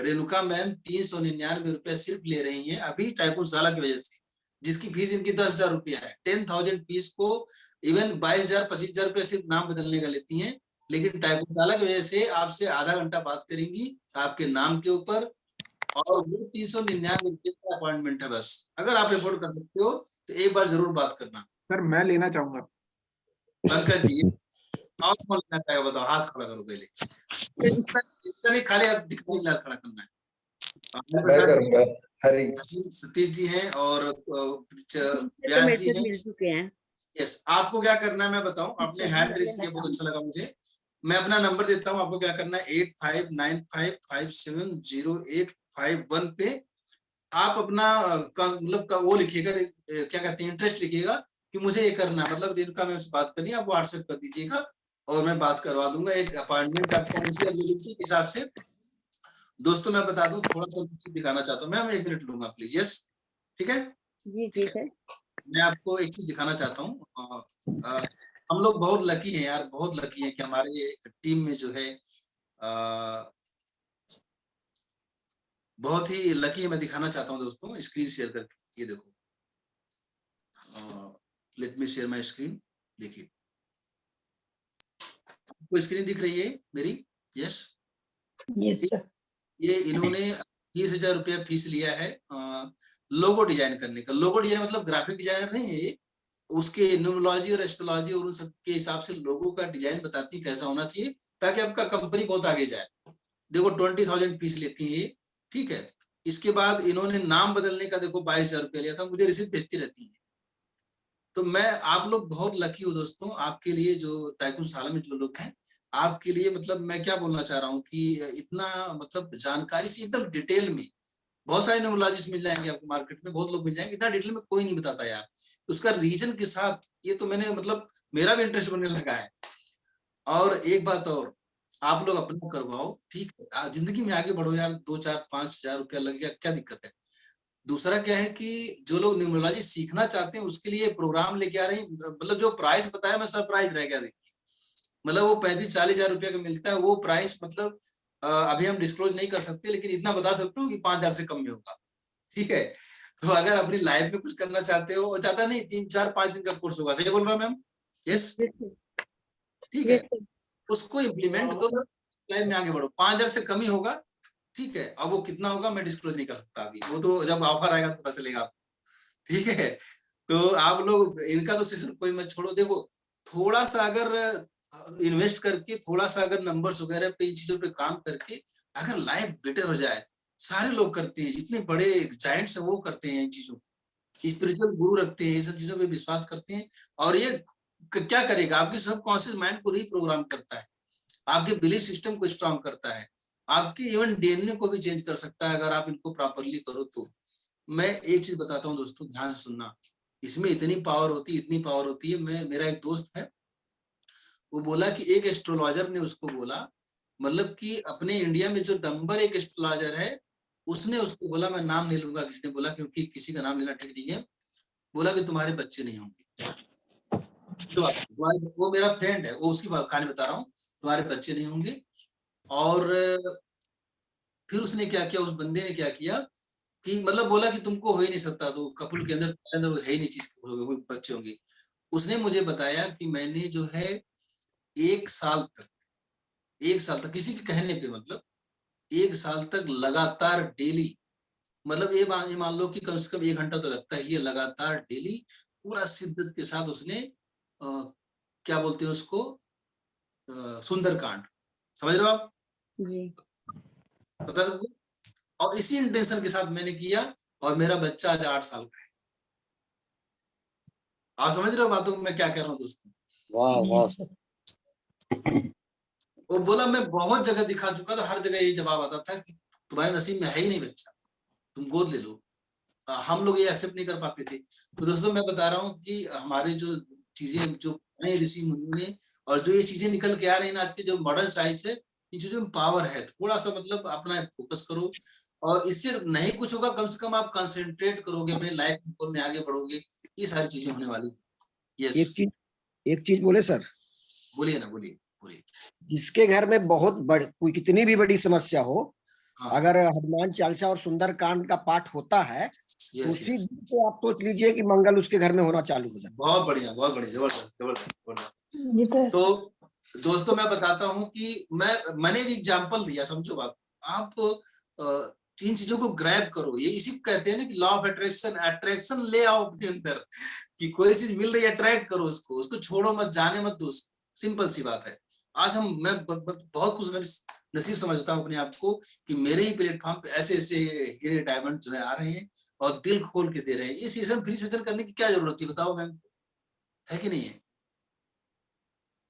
रेणुका मैम 399 रुपया सिर्फ ले रही हैं अभी टाइकुशाला की वजह से, जिसकी फीस इनकी 10,000 रुपया है। 10,000 फीस को इवन 22,000 25,000 रुपया सिर्फ नाम बदलने का लेती हैं, लेकिन टाइकुशाला की वजह से आपसे आधा घंटा बात करेंगी आपके नाम के ऊपर, और वो 399 रुपये का अपॉइंटमेंट है बस। अगर आप अफोर्ड कर सकते हो तो एक बार जरूर बात करना। सर मैं लेना चाहूंगा। पंकज जी और कौन लेना चाहेगा बताओ, हाथ खड़ा करो पहले। इतना नहीं, खाली आप दिखते ही खड़ा करना है। मैं करूंगा। हरी सतीश जी हैं और व्यास जी हैं, मिल चुके हैं। यस, आपको क्या करना है मैं बताऊं, आपने हैंड रेस किया बहुत अच्छा लगा मुझे। मैं अपना नंबर देता हूं, आपको क्या करना है 8595570851 पे आप अपना मतलब वो लिखिएगा, क्या कहते हैं, इंटरेस्ट लिखिएगा कि मुझे ये करना है, मतलब रेणुका मैम से बात करनी है, आप व्हाट्सएप कर दीजिएगा और मैं बात करवा दूंगा। एक अपॉइंटमेंट आपको उसी अवेलेबिलिटी के हिसाब से। दोस्तों मैं बता दूं, थोड़ा सा दिखाना चाहता हूँ मैं 1 मिनट लूंगा प्लीज। यस, ठीक है जी, ठीक है। मैं आपको एक चीज दिखाना चाहता हूँ। हम लोग बहुत लकी हैं यार, बहुत लकी हैं कि हमारे टीम में जो है बहुत ही लकी है। मैं दिखाना चाहता हूँ दोस्तों, स्क्रीन शेयर करके, ये देखो, let me share my screen. देखिए आपको स्क्रीन दिख रही है मेरी? यस, ये इन्होंने 20,000 रुपया फीस लिया है लोगो डिजाइन करने का। लोगो डिजाइन मतलब ग्राफिक डिजाइनर नहीं है ये, उसके न्यूमरोलॉजी और एस्ट्रोलॉजी और उन सब के हिसाब से लोगो का डिजाइन बताती है कैसा होना चाहिए, ताकि आपका कंपनी बहुत आगे जाए। देखो 20,000 फीस लेती है ये, ठीक है। इसके बाद इन्होंने नाम बदलने का देखो 22,000 रुपया लिया था, मुझे रिसीप्ट भेजती रहती है। तो मैं, आप लोग बहुत लकी हो दोस्तों, आपके लिए जो टाइकुशाला में जो लोग हैं, आपके लिए मतलब मैं क्या बोलना चाह रहा हूँ कि इतना मतलब जानकारी से एकदम डिटेल में, बहुत सारे न्यूमरोलॉजिस्ट मिल जाएंगे आपको मार्केट में, बहुत लोग मिल जाएंगे, इतना डिटेल में कोई नहीं बताता यार। उसका रीजन के साथ ये तो मैंने मतलब मेरा भी इंटरेस्ट बनने लगा है। और एक बात और, आप लोग अपना करवाओ, ठीक है, जिंदगी में आगे बढ़ो यार, 2 4 5 हजार रुपया लग गया, क्या दिक्कत है। दूसरा क्या है कि जो लोग न्यूमरोलॉजी सीखना चाहते हैं उसके लिए प्रोग्राम लेके आ रहे हैं, मतलब जो प्राइस बताया मैं सरप्राइज रह गया। देखिए मतलब वो 35-40 हजार रुपया का मिलता है, वो प्राइस मतलब अभी हम डिस्क्लोज नहीं कर सकते, लेकिन इतना बता सकता हूँ कि 5,000 से कम में होगा, ठीक है। तो अगर अपनी लाइफ में कुछ करना चाहते हो, ज्यादा नहीं, 3 4 5 दिन का कोर्स होगा, सही बोल रहा हूँ मैम? यस, ठीक है, उसको इम्प्लीमेंट करो, लाइफ में आगे बढ़ो। 5,000 से कम ही होगा, ठीक है। अब वो कितना होगा मैं डिस्क्लोज नहीं कर सकता अभी, वो तो जब ऑफर आएगा पता चलेगा आपको, ठीक है। तो आप लोग इनका तो सेशन कोई मत छोड़ो। देखो थोड़ा सा अगर इन्वेस्ट करके, थोड़ा सा अगर नंबर्स वगैरह पे, इन चीजों पे काम करके अगर लाइफ बेटर हो जाए, सारे लोग करते हैं, जितने बड़े जायंट्स हैं वो करते हैं इन चीजों, स्पिरिचुअल गुरु रखते हैं, ये सब चीजों पे विश्वास करते हैं। और ये क्या करेगा, आपके सबकॉन्शियस माइंड को रीप्रोग्राम करता है, आपके बिलीफ सिस्टम को स्ट्रांग करता है, आपके इवन डीएनए को भी चेंज कर सकता है अगर आप इनको प्रॉपरली करो तो। मैं एक चीज बताता हूँ दोस्तों, ध्यान से सुनना, इसमें इतनी पावर होती है, इतनी पावर होती है। मेरा एक दोस्त है, वो बोला कि एक एस्ट्रोलॉजर ने उसको बोला, मतलब कि अपने इंडिया में जो नंबर 1 एस्ट्रोलॉजर है, उसने उसको बोला, मैं नाम नहीं लूंगा किसने बोला, क्योंकि किसी का नाम लेना ठीक नहीं है, बोला कि तुम्हारे बच्चे नहीं होंगे। तो वो मेरा फ्रेंड है, वो उसकी कहानी बता रहा हूँ, तुम्हारे बच्चे नहीं होंगे। और फिर उसने क्या किया, उस बंदे ने क्या किया कि मतलब बोला कि तुमको हो ही नहीं सकता, तो कपुल के अंदर है ही नहीं चीज, बच्चे होंगे। उसने मुझे बताया कि मैंने जो है 1 साल तक किसी के कहने पे, मतलब 1 साल तक लगातार डेली, मतलब ये मान लो कि कम से कम 1 घंटा तो लगता है, ये लगातार डेली पूरा शिद्दत के साथ उसने क्या बोलते हैं उसको, सुंदरकांड, समझ रहे हो आप? जी, पता सबको। और इसी इंटेंशन के साथ मैंने किया, और मेरा बच्चा आज 8 साल का है। आप समझ रहे हो बातों को मैं क्या कह रहा हूँ दोस्तों? वाह वाह। वो बोला मैं बहुत जगह दिखा चुका था, हर जगह यही जवाब आता था कि तुम्हारे नसीब में है ही नहीं बच्चा, तुम गोद ले लो। हम लोग ये एक्सेप्ट नहीं कर पाते थे। तो दोस्तों मैं बता रहा हूँ कि हमारे जो चीजें जो ऋषि मुनि ने और जो ये चीजें निकल के आ रही है ना आज के जो मॉडर्न साइंस है, इन चीजों में पावर है। थोड़ा सा मतलब अपना फोकस करो और इससे नहीं कुछ होगा, कम से कम आप कंसंट्रेट करोगे अपने लाइफ में, आगे बढ़ोगे, ये सारी चीजें होने वाली। यस, एक चीज बोले सर, बोलिए ना, बोलिए बोलिए। जिसके घर में बहुत बड़ी कोई कितनी भी बड़ी समस्या हो, अगर हनुमान चालीसा और सुंदर कांड का पाठ होता है, उसी दिन तो आप सोच लीजिए कि मंगल उसके घर में होना चालू हो जाए। बहुत बढ़िया, जबरदस्त जबरदस्त। तो दोस्तों मैं बताता हूँ कि मैंने एक एग्जांपल दिया, समझो बात। आप 3 चीजों को ग्रैब करो, ये इसी को कहते हैं ना कि लॉ ऑफ अट्रैक्शन। अट्रैक्शन ले आओ अपने अंदर कि कोई चीज मिल रही है, अट्रैक्ट करो उसको छोड़ो मत, जाने मत दो। सिंपल सी बात है। आज मैं बहुत खुश नसीब समझता हूँ अपने आप को कि मेरे ही प्लेटफॉर्म पे ऐसे ऐसे हीरे डायमंड जो है आ रहे हैं और दिल खोल के दे रहे हैं। ये सेशन फ्री सेशन करने की क्या जरूरत थी बताओ मैम, है कि नहीं है?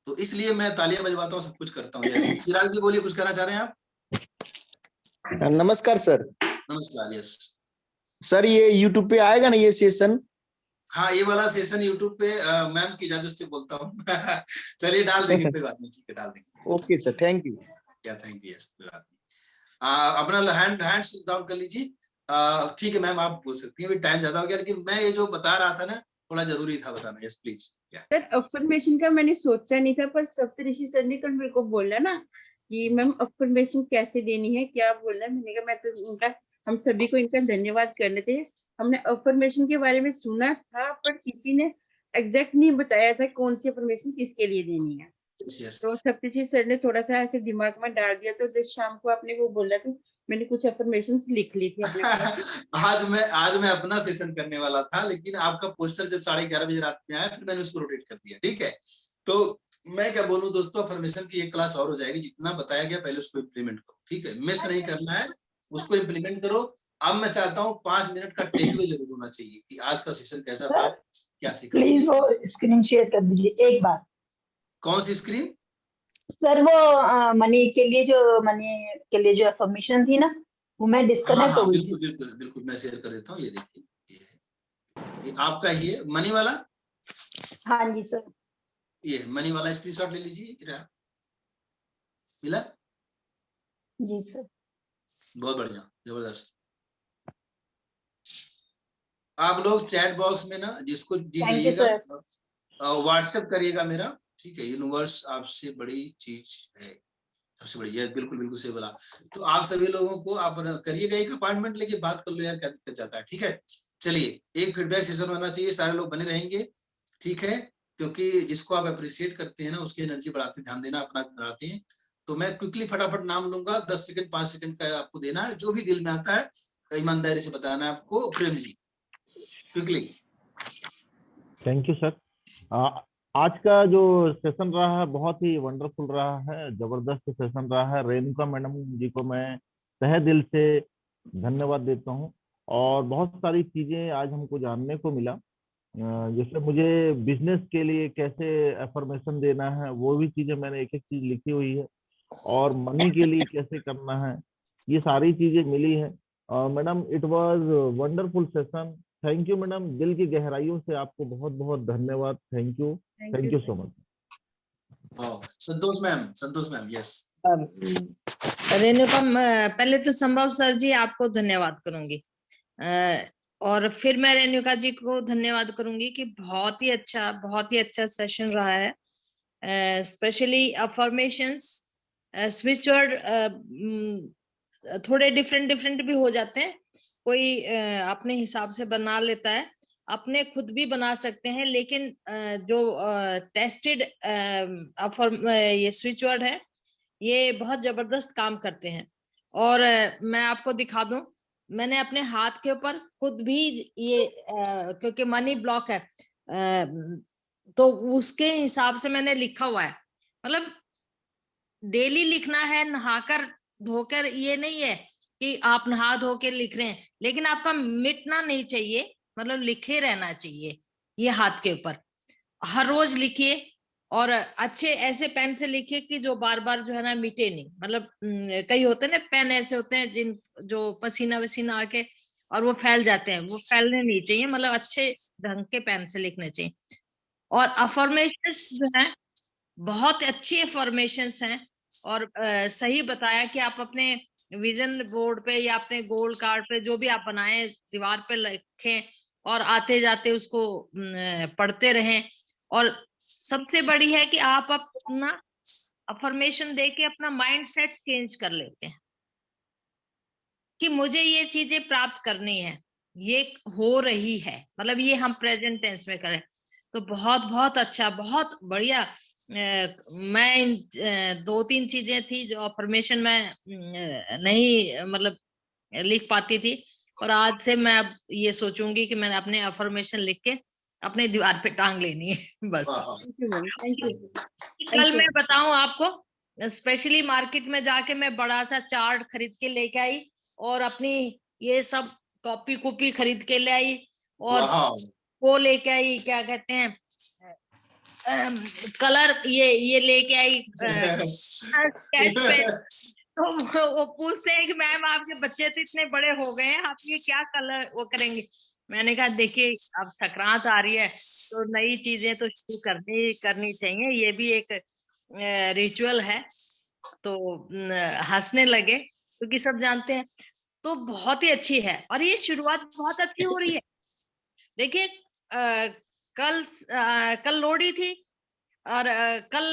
तो इसलिए मैं तालियां बजवाता हूँ, सब कुछ करता हूँ। चिराग जी बोलिए, कुछ कहना चाह रहे हैं आप? नमस्कार सर। नमस्कार। यस सर, ये यूट्यूब पे आएगा ना ये सेशन? हाँ, ये वाला सेशन यूट्यूब पे मैम की इजाजत से बोलता हूँ। चलिए डाल देंगे, कोई बात नहीं, ठीक है डाल देंगे। Okay sir, thank you. क्या थैंक यू, यस कोई बात नहीं। अपना हैंड डाउन कर लीजिए। ठीक है मैम, आप बोल सकती हैं, अभी टाइम ज्यादा हो गया, लेकिन मैं ये जो बता रहा था ना थोड़ा जरूरी था बताना। Yes please. सर अफर्मेशन का मैंने सोचा नहीं था, पर सप्तऋषि सर ने कल मेरे को बोला ना कि मैम अफर्मेशन कैसे देनी है, क्या बोलना है। मैंने कहा मैं तो उनका, हम सभी को इनका धन्यवाद कर लेते हैं। हमने अफर्मेशन के बारे में सुना था, पर किसी ने एग्जैक्ट नहीं बताया था कौन सी अफर्मेशन किसके लिए देनी है। तो सप्तऋषि सर ने थोड़ा सा ऐसे दिमाग में डाल दिया, तो जब शाम को आपने वो बोला तो मैंने कुछ अफर्मेशंस लिख ली थी अपने आज मैं अपना सेशन करने वाला था, लेकिन आपका पोस्टर जब 11:30 बजे रात में आया, फिर मैंने उसको रोटेट कर दिया। ठीक है, तो मैं क्या बोलूं दोस्तों, अफर्मेशन की एक क्लास और हो जाएगी। जितना बताया गया पहले उसको इम्प्लीमेंट करो, ठीक है, मिस नहीं करना है, उसको इम्प्लीमेंट करो। अब मैं चाहता हूँ 5 मिनट का टेक अवे जरूर होना चाहिए कि आज का सेशन कैसा था, क्या सीखा। प्लीज वो स्क्रीन शेयर कर दीजिए एक बार। कौन सी स्क्रीन? सर वो मनी के लिए जो अफर्मेशन थी ना, वो मैं डिस्कनेक्ट हो गई थी। बिल्कुल मैं शेयर कर देता हूँ। ये देखिए, ये आपका ही है मनी वाला। हाँ जी सर, ये मनी वाला स्क्रीनशॉट ले लीजिए। मिला? जी सर। बहुत बढ़िया, जबरदस्त। आप लोग चैट बॉक्स में ना जिसको जी चाहिएगा व्हाट्सएप करिएगा मेरा, ठीक है। यूनिवर्स आपसे बड़ी चीज है, सबसे बड़ी है। बिल्कुल बिल्कुल सही बोला। तो आप सभी लोगों को आप करिएगा, एक अपॉइंटमेंट लेके बात कर लो यार, क्या दिक्कत जाता है। ठीक है, चलिए एक फीडबैक सेशन होना चाहिए, सारे लोग बने रहेंगे, ठीक है, क्योंकि जिसको आप अप्रिशिएट करते हैं ना उसकी एनर्जी बढ़ाते हैं, ध्यान देना अपना बढ़ाते हैं। तो मैं क्विकली फटाफट नाम लूंगा, 10 सेकंड 5 सेकंड का आपको देना है, जो भी दिल में आता है ईमानदारी से बताना है आपको। Prem ji quickly. Thank you sir. आज का जो सेशन रहा है बहुत ही वंडरफुल रहा है, जबरदस्त सेशन रहा है। रेणुका मैडम जी को मैं तहे दिल से धन्यवाद देता हूं और बहुत सारी चीजें आज हमको जानने को मिला। जैसे मुझे बिजनेस के लिए कैसे अफर्मेशन देना है वो भी चीजें मैंने एक एक चीज लिखी हुई है, और मनी के लिए कैसे करना है ये सारी चीजें मिली है। Madam it was wonderful session. Thank you madam, दिल की गहराइयों से आपको बहुत बहुत धन्यवाद। Thank you so much. Santosh ma'am yes. Renuka, पहले तो संभव सर जी आपको धन्यवाद करूंगी, और फिर मैं रेणुका जी को धन्यवाद करूंगी कि बहुत ही अच्छा सेशन रहा है। स्पेशली अफर्मेशंस, स्विच वर्ड थोड़े डिफरेंट भी हो जाते हैं, कोई अपने हिसाब से बना लेता है, अपने खुद भी बना सकते हैं, लेकिन जो टेस्टेड ये स्विच वर्ड है ये बहुत जबरदस्त काम करते हैं। और मैं आपको दिखा दूं, मैंने अपने हाथ के ऊपर खुद भी ये क्योंकि मनी ब्लॉक है तो उसके हिसाब से मैंने लिखा हुआ है। मतलब डेली लिखना है, नहाकर धोकर ये नहीं है कि आप नहा धो के लिख रहे हैं, लेकिन आपका मिटना नहीं चाहिए, मतलब लिखे रहना चाहिए ये हाथ के ऊपर। हर रोज लिखिए और अच्छे ऐसे पेन से लिखिए कि जो बार बार जो है ना मिटे नहीं। मतलब कई होते हैं ना पेन ऐसे होते हैं जिन जो पसीना वसीना आके और वो फैल जाते हैं, वो फैलने नहीं चाहिए, मतलब अच्छे ढंग के पेन से लिखने चाहिए। और अफर्मेशंस जो है बहुत अच्छी अफर्मेशंस हैं, और सही बताया कि आप अपने विजन बोर्ड पे या अपने गोल कार्ड पे जो भी आप बनाए दीवार पे लिखें और आते जाते उसको पढ़ते रहें। और सबसे बड़ी है कि आप अपना अफर्मेशन दे के अपना माइंड सेट चेंज कर लेते हैं कि मुझे ये चीजें प्राप्त करनी है, ये हो रही है, मतलब ये हम प्रेजेंट टेंस में करें तो बहुत बहुत अच्छा, बहुत बढ़िया। मैं इन 2-3 चीजें थी जो अफर्मेशन में नहीं मतलब लिख पाती थी, और आज से मैं अब ये सोचूंगी कि मैंने अपने अफर्मेशन लिख के अपने दीवार पे टांग लेनी है बस। Thank you. कल मैं बताऊं आपको, स्पेशली मार्केट में जाके मैं बड़ा सा चार्ट खरीद के लेके आई और अपनी ये सब कॉपी खरीद के ले आई, और वो लेके आई क्या कहते हैं कलर ये लेके आई स्केच पेन। तो वो पूछते हैं कि मैम आपके बच्चे तो इतने बड़े हो गए हैं, आप ये क्या कलर वो करेंगे। मैंने कहा देखिए अब संक्रांत आ रही है तो नई चीजें तो शुरू करनी चाहिए, ये भी एक रिचुअल है। तो हंसने लगे क्योंकि सब जानते हैं, तो बहुत ही अच्छी है और ये शुरुआत बहुत अच्छी हो रही है। देखिए कल लोहड़ी थी और कल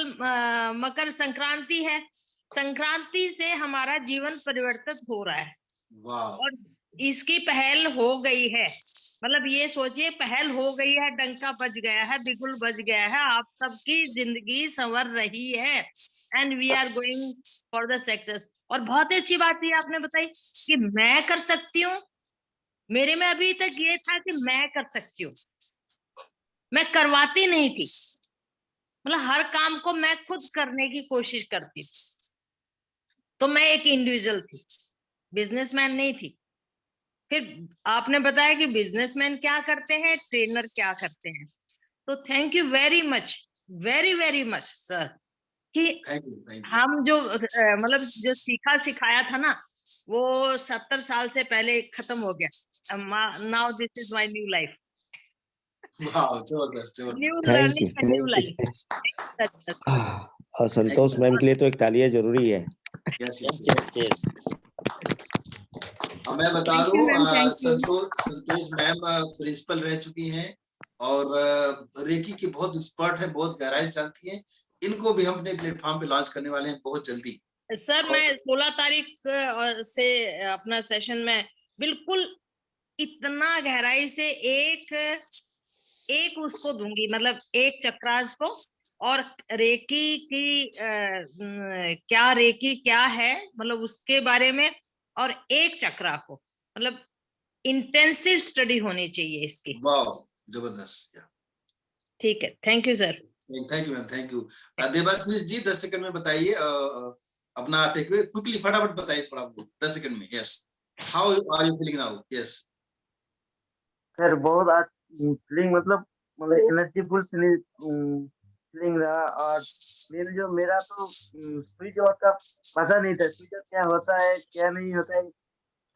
मकर संक्रांति है। संक्रांति से हमारा जीवन परिवर्तित हो रहा है और इसकी पहल हो गई है, मतलब ये सोचिए पहल हो गई है, डंका बज गया है, बिगुल बज गया है, आप सबकी जिंदगी संवर रही है and we are going for the success. और बहुत ही अच्छी बात ये आपने बताई कि मैं कर सकती हूँ। मेरे में अभी तक ये था कि मैं कर सकती हूँ, मैं करवाती नहीं थी, मतलब हर काम को मैं खुद करने की कोशिश करती थी। तो मैं एक इंडिविजुअल थी, बिजनेसमैन नहीं थी। फिर आपने बताया कि बिजनेसमैन क्या करते हैं, ट्रेनर क्या करते हैं। तो thank you very much, very very much sir, कि हम जो मतलब जो सीखा सिखाया था ना वो 70 साल से पहले खत्म हो गया। Now this is my new life. New thank you, learning, new life. और संतोष मैम के लिए तो एक तालियां जरूरी है। मैं बता दूं संतोष मैम प्रिंसिपल रह चुकी हैं और रेकी की बहुत एक्सपर्ट है, बहुत गहराई जानती हैं। इनको भी हम अपने प्लेटफॉर्म पे लॉन्च करने वाले हैं बहुत जल्दी। सर मैं 16 तारीख से अपना सेशन में बिल्कुल इतना गहराई से एक उसको दूंगी, मतलब एक चक्रास को, और रेकी की क्या है मतलब उसके बारे में, और एक चक्रा को, मतलब इंटेंसिव स्टडी होनी चाहिए इसकी। वाह जबरदस्त। ठीक है, thank you sir. Thank you ma'am, thank you. Devashish ji 10 second में बताइए अपना टेकअवे क्विकली, फटाफट बताइए थोड़ा 10 सेकंड में। Yes, how are you feeling now? Yes sir बहुत आज फीलिंग मतलब एनर्जीफुल फीलिंग रहा। और मेरा तो स्विच ऑफ का पता नहीं था, स्विच ऑफ क्या होता है क्या नहीं होता है,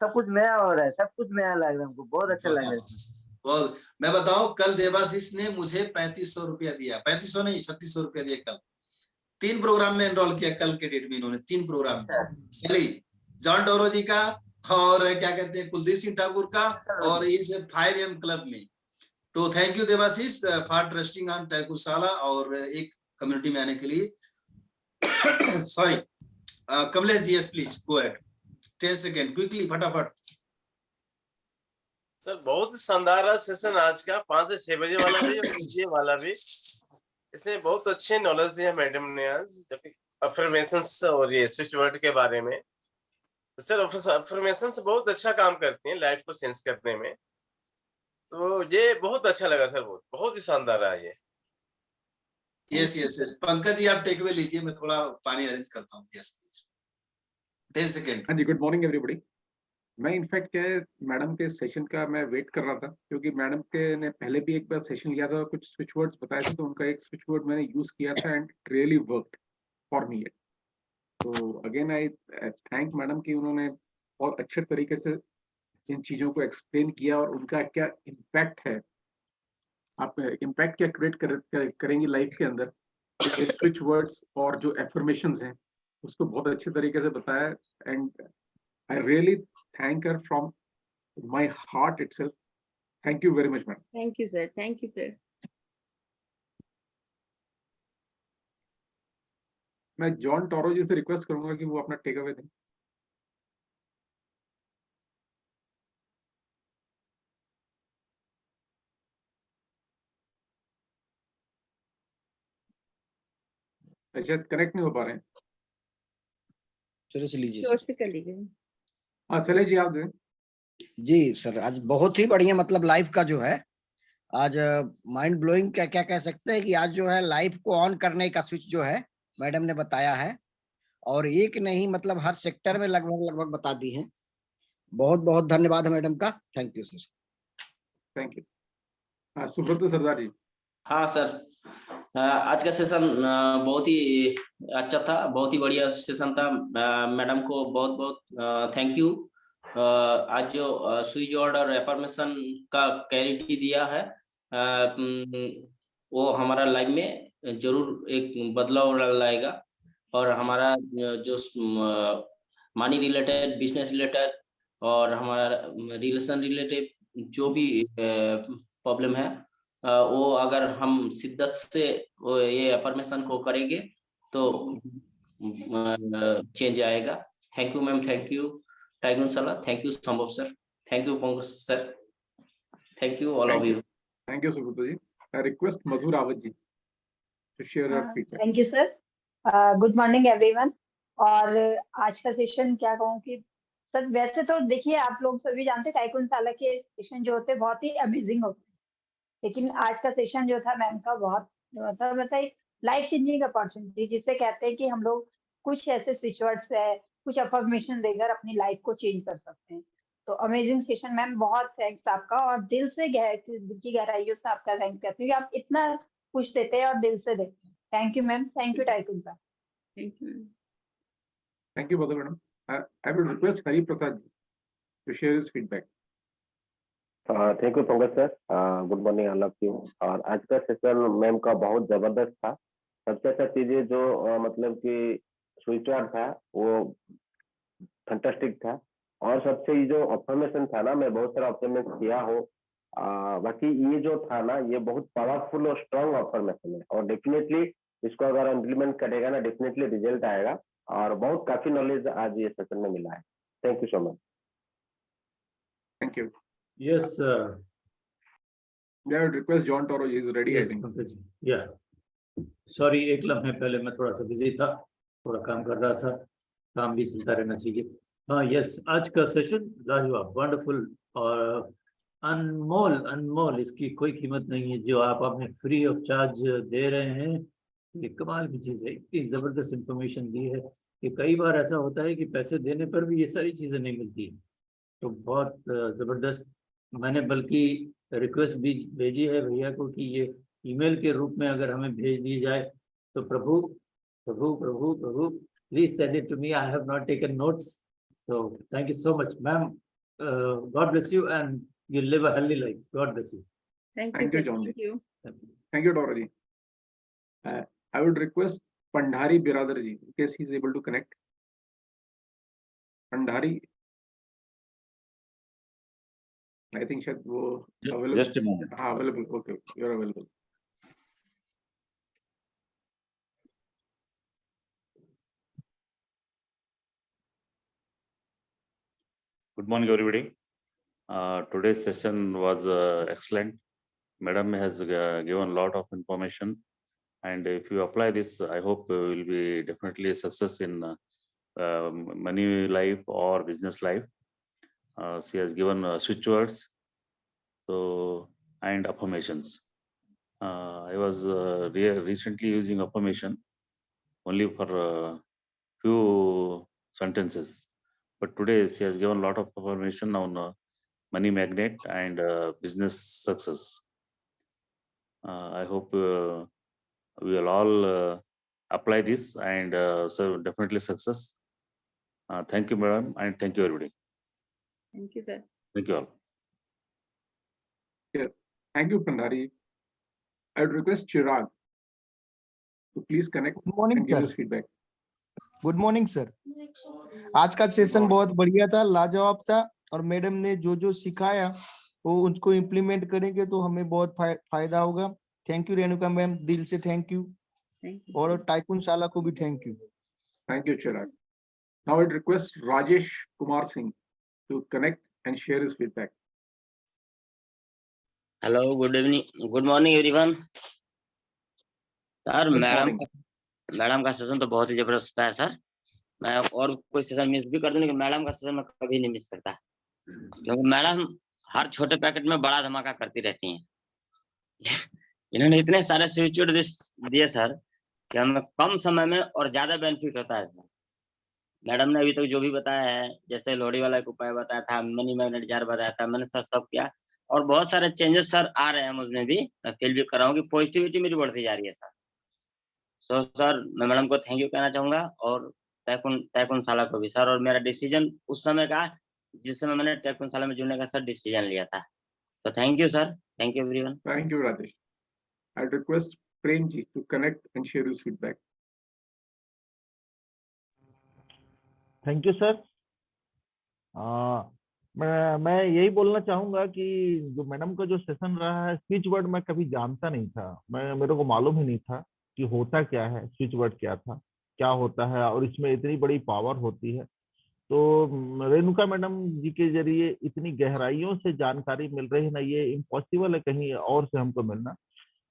सब कुछ नया हो रहा है, सब कुछ नया लग रहा है हमको, बहुत अच्छा लग रहा है। और मैं बताऊं कल देवाशीष ने मुझे 3500 रुपया दिया, 3500 नहीं 3600 रुपया दिया। कल 3 प्रोग्राम में एनरोल किया, कल के डेट में इन्होंने 3 प्रोग्राम में, जॉन डोरो जी का और क्या कहते हैं कुलदीप सिंह ठाकुर का, और इस 5M क्लब में। तो thank you Devashish for trusting on तैकुशाला और एक कम्युनिटी में आने के लिए। Sorry Kamlesh ji, yes please go ahead, 10 second quickly फटाफट। सर बहुत शानदार सेशन आज का, 5 से 6 बजे वाला भी और ये वाला भी। इसमें बहुत अच्छे नॉलेज दिया मैडम ने आज, अफर्मेशंस और ये स्विच वर्ड के बारे में। तो सर अफर्मेशंस बहुत अच्छा काम करती हैं लाइफ को चेंज करने में, तो ये बहुत अच्छा लगा सर, बहुत ही शानदार रहा ये। Yes yes yes, Pankaj ji आप टेक अवे लीजिए, मैं थोड़ा पानी अरेंज करता हूँ। Yes please, 10 second. हाँ जी, गुड मॉर्निंग एवरीबॉडी। मैं इनफैक्ट क्या है, मैडम के सेशन का मैं वेट कर रहा था, क्योंकि मैडम के ने पहले भी एक बार सेशन लिया था, कुछ स्विच वर्ड्स बताए थे, तो उनका एक स्विच वर्ड मैंने यूज किया था and really worked for me. तो अगेन आई थैंक मैडम कि उन्होंने बहुत अच्छे तरीके से इन चीज़ों को एक्सप्लेन किया और उनका क्या इम्पैक्ट है, आप इम्पैक्ट क्या क्रिएट करेंगी लाइफ के अंदर, स्विच वर्ड्स और जो एफर्मेशंस हैं उसको बहुत अच्छे तरीके से बताया। And I really thank her from my heart itself. Thank you very much, madam. Thank you, sir. Thank you, sir. मैं जॉन टोरो जी से रिक्वेस्ट करूंगा कि वो अपना टेक अवे दें। शायद कनेक्ट नहीं हो पा रहे हैं। शुरू से लीजिए जोर सर। से कर लीजिए। हाँ शैलेश जी, आप दें। जी सर, आज बहुत ही बढ़िया, मतलब लाइफ का जो है आज माइंड ब्लोइंग क्या क्या कह सकते हैं कि आज जो है लाइफ को ऑन करने का स्विच जो है मैडम ने बताया है, और एक नहीं मतलब हर सेक्टर में लगभग बता दी है। बहुत बहुत धन्यवाद मैडम का, thank you sir. Thank you. Subrata Sardar ji. हाँ सर, आज का सेशन बहुत ही अच्छा था, बहुत ही बढ़िया सेशन था। मैडम को बहुत बहुत थैंक यू। आज जो स्विच वर्ड और एफर्मेशन का क्लैरिटी दिया है, वो हमारा लाइफ में जरूर एक बदलाव लाएगा, और हमारा जो मनी रिलेटेड, बिजनेस रिलेटेड और हमारा रिलेशन रिलेटेड जो भी प्रॉब्लम है, वो अगर हम शिद्दत से ये एफर्मेशन को करेंगे तो चेंज आएगा। Thank you ma'am, thank you टाइगुन सला, thank you Sambhav sir, thank you Pankaj sir, thank you all of you. Thank you Subrata ji. I request Madhu Rawat ji to share your feedback. Thank you sir. Good morning everyone. और आज का session क्या कहूँ कि sir वैसे तो देखिए आप लोग सभी जानते हैं टाइकुन साला के सेशन जो होते हैं बहुत ही अमेजिंग होते हैं, लेकिन आज का सेशन जो था मैम का बहुत मतलब एक लाइफ चेंजिंग अपॉर्चुनिटी, जिसे कहते हैं कि हम लोग कुछ ऐसे स्विच वर्ड्स है, कुछ अफर्मेशन देकर अपनी लाइफ को चेंज कर सकते हैं। तो अमेजिंग सेशन मैम, बहुत थैंक्स आपका, और दिल से दिल की गहराइयों से आपका थैंक करती हूँ कि आप इतना कुछ देते हैं और दिल से देते हैं। Thank you ma'am, thank you tycoon sir. Thank you. Thank you Madhu madam. I will request Hari Prasad ji to share his feedback. Thank you Pankaj sir, good morning all of you. और आज का सेशन मैम का बहुत जबरदस्त था। सबसे अच्छा चीजें जो मतलब कि स्विच वर्ड था वो फैंटास्टिक था, और सबसे ये जो अफर्मेशन था ना, मैं बहुत सारा अफर्मेशन किया हूँ। बाकी ये जो था ना, ये बहुत पावरफुल और स्ट्रॉन्ग अफर्मेशन है, और डेफिनेटली इसको अगर इम्प्लीमेंट करेगा ना, डेफिनेटली रिजल्ट आएगा, और बहुत काफी नॉलेज आज ये सेशन में मिला है। Thank you so much. Thank you. Yes, I would request John Toro, he is ready, I yes, think. Pankaj ji, yeah. Sorry, एक लम्हे पहले मैं थोड़ा सा बिजी था, थोड़ा काम कर रहा था, काम भी चलता रहना चाहिए। हाँ यस, आज का सेशन लाजवाब, वंडरफुल और अनमोल, इसकी कोई कीमत नहीं है जो आप हमें फ्री ऑफ चार्ज दे रहे हैं। ये कमाल की चीज़ है, इतनी ज़बरदस्त इंफॉर्मेशन दी है कि कई बार ऐसा होता है कि पैसे देने पर भी ये सारी चीज़ें नहीं मिलती। तो बहुत ज़बरदस्त। मैंने बल्कि रिक्वेस्ट भी भेजी है भैया को कि ये ईमेल के रूप में अगर हमें भेज दी जाए तो प्रभु प्रभु प्रभु प्रभु please send it to me, I have not taken notes. So thank you so much ma'am, God bless you and you live a healthy life. God bless you. Thank you, sir. John. Thank you. Thank you, Dora ji. I would request Pandhari Biradar ji, in case he is able to connect. Pandhari, I think शायद वो available. Just a moment. हाँ available. Okay, you are available. Good morning, everybody. Today's session was excellent. Madam has given a lot of information, and if you apply this, I hope you will be definitely a success in money life or business life. She has given switch words, so and affirmations. I was recently using affirmation only for few sentences, but today she has given a lot of information on money magnet and business success. I hope we will all apply this and so definitely success. Thank you, madam, and thank you, everybody. Thank you, sir. Thank you all. Thank you, Pandari. I would request Chirag to please connect Good morning, and give sir. us feedback. Good morning sir. आज का session बहुत बढ़िया था, लाजवाब था, और madam ने जो जो सिखाया वो उनको इम्प्लीमेंट करेंगे तो हमें बहुत फायदा होगा। थैंक यू रेणुका मैम, दिल से थैंक यू, और टाइकुन शाला को भी thank you. Thank you, Chirag. Now I would request Rajesh Kumar Singh to connect and share his feedback. Hello, good evening, good morning everyone. Sir, madam का session तो बहुत ही जबरदस्त है सर। मैं और कोई सेशन मिस भी कर दूं, लेकिन मैडम का सेशन मैं कभी नहीं मिस करता, क्योंकि मैडम हर छोटे पैकेट में बड़ा धमाका करती रहती हैं। इन्होंने इतने सारे स्विच दिए सर कि हमें कम समय में और ज्यादा बेनिफिट होता है सर। मैडम ने अभी तक जो भी बताया है, जैसे लोहड़ी वाला एक उपाय बताया था, मनी मैग्नेट जार बताया था, मैंने सर सब किया, और बहुत सारे चेंजेस सर आ रहे हैं मुझमें भी। मैं फील भी कर रहा हूँ कि पॉजिटिविटी मेरी बढ़ती जा रही है सर। सो सर, मैं मैडम को थैंक यू कहना चाहूंगा, और टैकुन शाला को भी सर। और मेरा डिसीजन उस समय का, जिस समय मैंने टैकुन शाला में जुड़ने का सर डिसीजन लिया था। तो thank you sir, thank you everyone. Thank you, Rajesh. I would request Premji to connect and share his feedback. Thank you sir. मैं यही बोलना चाहूंगा कि जो मैडम का जो सेशन रहा है, स्विच वर्ड मैं कभी जानता नहीं था, मेरे को मालूम ही नहीं था कि होता क्या है, स्विच वर्ड क्या था, क्या होता है, और इसमें इतनी बड़ी पावर होती है। तो रेणुका मैडम जी के जरिए इतनी गहराइयों से जानकारी मिल रही है ना, ये इम्पॉसिबल है कहीं और से हमको मिलना।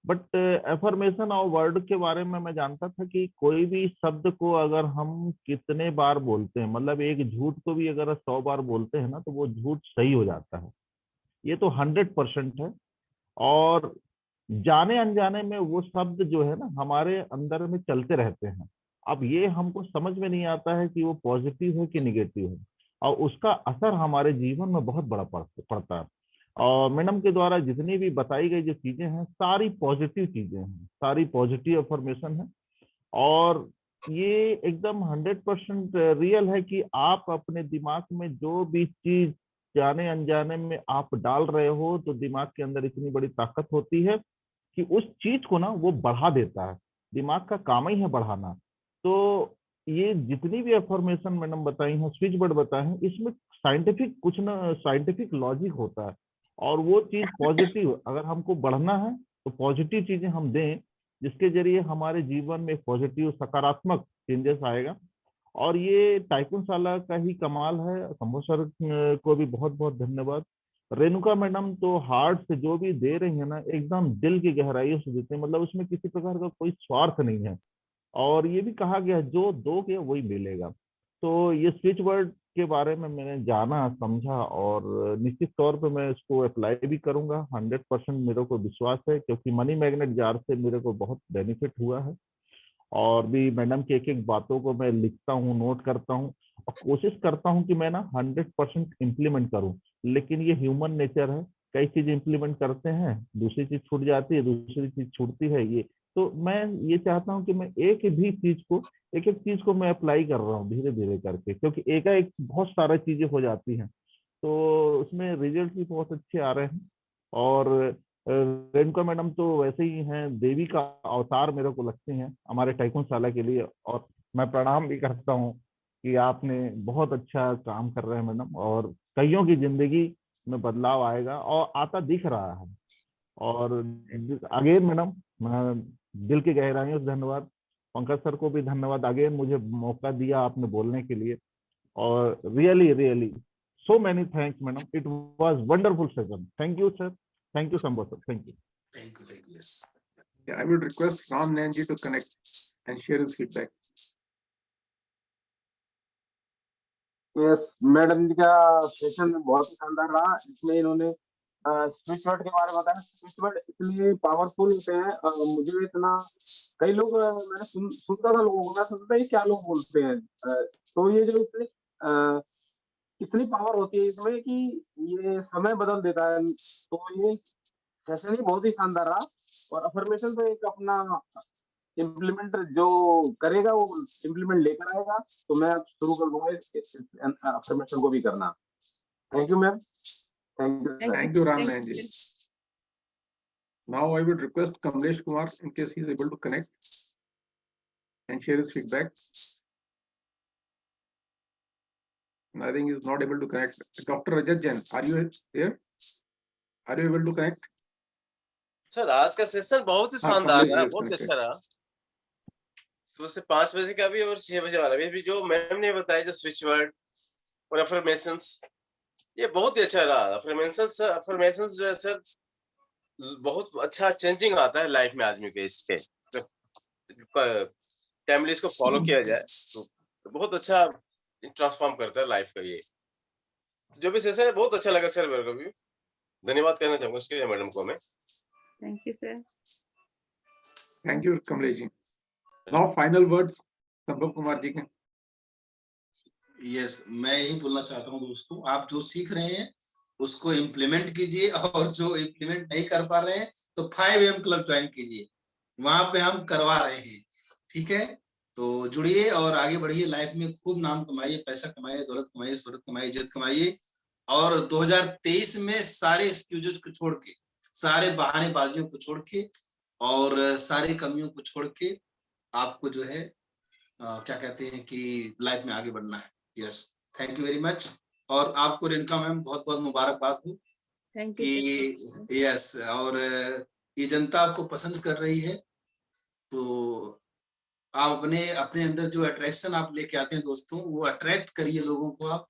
बट एफर्मेशन और वर्ड के बारे में मैं जानता था कि कोई भी शब्द को अगर हम कितने बार बोलते हैं, मतलब एक झूठ को भी अगर 100 बार बोलते हैं ना, तो वो झूठ सही हो जाता है। ये तो 100% है। और जाने अनजाने में वो शब्द जो है ना हमारे अंदर में चलते रहते हैं। अब ये हमको समझ में नहीं आता है कि वो पॉजिटिव है कि निगेटिव है, और उसका असर हमारे जीवन में बहुत बड़ा पड़ता है। और मैडम के द्वारा जितनी भी बताई गई जो चीजें हैं, सारी पॉजिटिव चीजें हैं, सारी पॉजिटिव इंफॉर्मेशन है, और ये एकदम 100% रियल है कि आप अपने दिमाग में जो भी चीज जाने अनजाने में आप डाल रहे हो, तो दिमाग के अंदर इतनी बड़ी ताकत होती है कि उस चीज को ना वो बढ़ा देता है। दिमाग का काम ही है बढ़ाना। तो ये जितनी भी इंफॉर्मेशन मैडम बताई हैं, स्विच वर्ड बताए हैं, इसमें साइंटिफिक कुछ ना साइंटिफिक लॉजिक होता है, और वो चीज पॉजिटिव, अगर हमको बढ़ना है तो पॉजिटिव चीजें हम दें, जिसके जरिए हमारे जीवन में पॉजिटिव सकारात्मक चेंजेस आएगा। और ये टाइकुन शाला का ही कमाल है। शंभू सर को भी बहुत बहुत धन्यवाद। रेणुका मैडम तो हार्ट से जो भी दे रही है ना, एकदम दिल की गहराइयों से देते हैं, मतलब उसमें किसी प्रकार का कोई स्वार्थ नहीं है। और ये भी कहा गया है, जो दोगे वही मिलेगा। तो ये स्विच वर्ड के बारे में मैंने जाना, समझा, और निश्चित तौर पे मैं इसको अप्लाई भी करूंगा। 100% मेरे को विश्वास है, क्योंकि मनी मैग्नेट जार से मेरे को बहुत बेनिफिट हुआ है। और भी मैडम की एक एक बातों को मैं लिखता हूँ, नोट करता हूँ, और कोशिश करता हूँ कि मैं ना 100% इम्प्लीमेंट करूँ। लेकिन ये ह्यूमन नेचर है, कई चीज इम्प्लीमेंट करते हैं, दूसरी चीज छूट जाती है, दूसरी चीज छूटती है। ये तो मैं ये चाहता हूँ कि मैं एक एक चीज को मैं अप्लाई कर रहा हूँ धीरे धीरे करके, क्योंकि एक बहुत सारा चीजें हो जाती हैं, तो उसमें रिजल्ट भी बहुत अच्छे आ रहे हैं। और रेणुका मैडम तो वैसे ही हैं, देवी का अवतार मेरे को लगती हैं हमारे टाइकुन शाला के लिए। और मैं प्रणाम भी करता हूँ कि आपने बहुत अच्छा काम कर रहे हैं मैडम, और कईयों की जिंदगी में बदलाव आएगा और आता दिख रहा है। और अगेन मैडम, मैं दिल की गहराइयों से धन्यवाद। पंकज सर को भी धन्यवाद, अगेन मुझे मौका दिया आपने बोलने के लिए। और really so many thanks madam, it was wonderful session. Thank you sir, thank you Shambhu sir, thank you. Yes. Yeah, I would request Ram Nayan ji to connect and share his feedback. Yes, madam जी का session बहुत ही शानदार रहा। इसमें इन्होंने switch word के बारे में बताया। स्विच वर्ड इतने पावरफुल होते हैं, मुझे इतना, कई लोग मैंने सुनता था, लोगों को मैं सुनता था ये क्या लोग बोलते हैं। तो ये जो इतने इतनी पावर होती है इसमें कि ये समय बदल देता है। तो ये सेशन ही बहुत ही शानदार रहा और अफर्मेशन तो एक अपना इम्प्लीमेंट जो करेगा वो इम्प्लीमेंट लेकर आएगा, तो मैं अब शुरू कर दूंगा अफर्मेशन को भी करना। Thank you ma'am. Thank you, Ram Nayan ji. Now I would request Kamlesh Kumar, in case he is able to connect and share his feedback. I think he is not able to connect. Dr. Rajat Jain, are you here? Are you able to connect? Sir आज का session बहुत ही शानदार रहा, बहुत अच्छा रहा। सुबह से 5 बजे का भी और 6 बजे वाला भी जो मैम ने बताया, जो स्विच वर्ड और अफर्मेशंस, ये बहुत ही अच्छा रहा। अफर्मेशंस जो है सर बहुत अच्छा चेंजिंग आता है लाइफ में आदमी के, इसके टाइमली इसको फॉलो किया जाए तो बहुत अच्छा ट्रांसफॉर्म करता है लाइफ का। ये जो भी सेशन है बहुत अच्छा लगा सर, मेरे को भी धन्यवाद कहना चाहूंगा उसके लिए मैडम को मैं। Thank you sir. Thank you, Kamlesh ji. Now final words, संभव कुमार जी के। यस, मैं यही बोलना चाहता हूँ दोस्तों, आप जो सीख रहे हैं उसको इम्प्लीमेंट कीजिए, और जो इम्प्लीमेंट नहीं कर पा रहे हैं तो 5am क्लब ज्वाइन कीजिए, वहां पे हम करवा रहे हैं। ठीक है, तो जुड़िए और आगे बढ़िए, लाइफ में खूब नाम कमाइए, पैसा कमाइए, दौलत कमाइए, शोहरत कमाइए, इज्जत कमाइए। और 2023 में सारे एक्सक्यूजेस को छोड़ के, सारे बहानेबाजियों को छोड़ के और सारी कमियों को छोड़ के आपको जो है क्या कहते हैं कि लाइफ में आगे बढ़ना है। Yes, thank you very much. और आपको रेणुका मैम बहुत बहुत मुबारकबाद हो कि यस, और ये जनता आपको पसंद कर रही है, तो आप अपने अंदर जो अट्रैक्शन आप लेके आते हैं दोस्तों, वो अट्रैक्ट करिए लोगों को आप,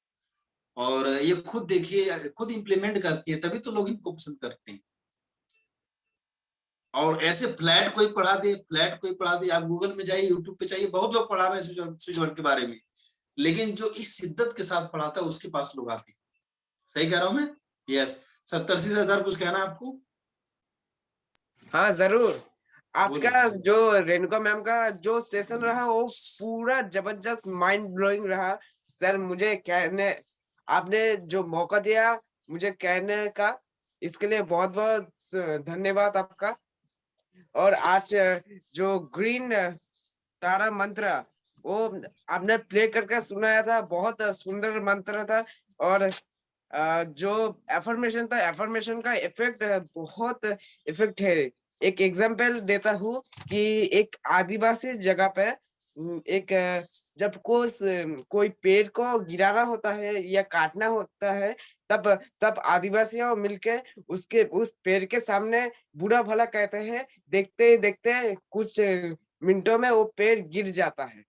और ये खुद देखिए, खुद इम्प्लीमेंट करती है, तभी तो लोग इनको पसंद करते हैं। और ऐसे फ्लैट कोई पढ़ा दे, आप गूगल में जाइए, यूट्यूब पे चाहिए, बहुत लोग पढ़ा रहे हैं स्विच वर्ड के बारे में, लेकिन जो इस शिद्दत के साथ पढ़ाता है उसके पास लोग आते हैं। सही कह रहा हूं मैं? यस। सप्तर्षि सरदार, कुछ कहना आपको? हाँ जरूर। आज का जो रेणुका मैम का जो सेशन रहा वो पूरा जबरदस्त माइंड ब्लोइंग रहा सर। मुझे कहने, आपने जो मौका दिया मुझे कहने का, इसके लिए बहुत बहुत धन्यवाद आपका। और आज जो ग्रीन तारा मंत्र वो आपने प्ले करके सुनाया था, बहुत सुंदर मंत्र था। और जो एफर्मेशन था, एफर्मेशन का इफेक्ट बहुत इफेक्ट है। एक एग्जांपल देता हूँ कि एक आदिवासी जगह पे एक जब कोई पेड़ को गिराना होता है या काटना होता है, तब सब आदिवासियों मिलके उस पेड़ के सामने बुरा भला कहते हैं। देखते देखते कुछ मिनटों में वो पेड़ गिर जाता है।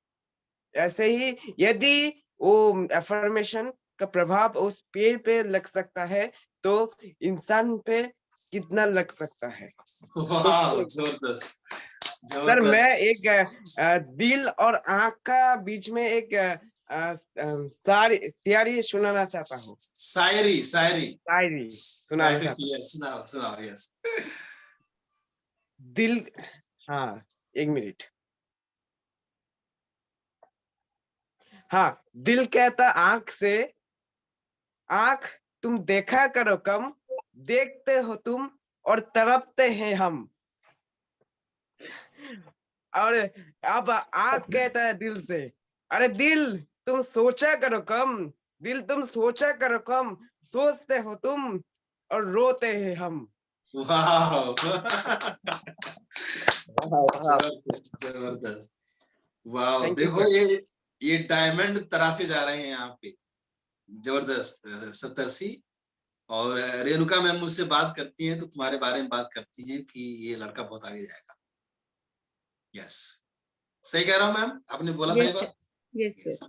ऐसे ही यदि वो एफर्मेशन का प्रभाव उस पेड़ पे लग सकता है तो इंसान पे कितना लग सकता है। जबरदस्त। सर मैं एक दिल और आंख का बीच में एक शायरी सुनाना चाहता हूँ। शायरी सुनाना चाहता हूँ। सुनाओ। यस। दिल, हाँ एक मिनट। हाँ, दिल कहता आंख से, आंख तुम देखा करो कम, देखते हो तुम और तड़पते हैं हम। और अब आंख कहता है दिल से, अरे दिल तुम सोचा करो कम, दिल तुम सोचा करो कम, सोचते हो तुम और रोते हैं हम। जबरदस्त। वाह, देखो ये डायमंड तरासे जा रहे हैं यहाँ पे। जबरदस्त। सप्तर्षि और रेणुका मैम मुझसे बात करती हैं तो तुम्हारे बारे में बात करती हैं कि ये लड़का बहुत आगे जाएगा। यस, सही कह रहा हूँ मैम? आपने बोला था ये बात? यस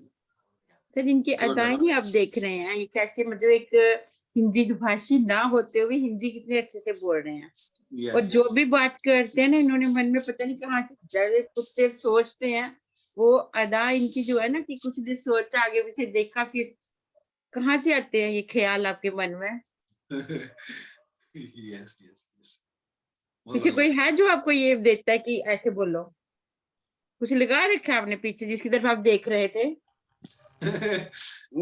सर, इनकी अदाएं ही आप देख रहे हैं, ये कैसे मतलब एक हिंदी भाषी ना होते हुए हिंदी कितने अच्छे से बोल रहे हैं। और जो भी बात करते हैं ना, इन्होंने मन में पता नहीं कहाँ से कुछ देर सोचते हैं, वो अदा इनकी जो है ना कि कुछ देर सोचा, आगे पीछे देखा, फिर कहाँ से आते हैं ये ख्याल आपके मन में? यस। पीछे कोई है जो आपको ये देता है कि ऐसे बोलो? कुछ लगा रखा आपने पीछे जिसकी तरफ आप देख रहे थे?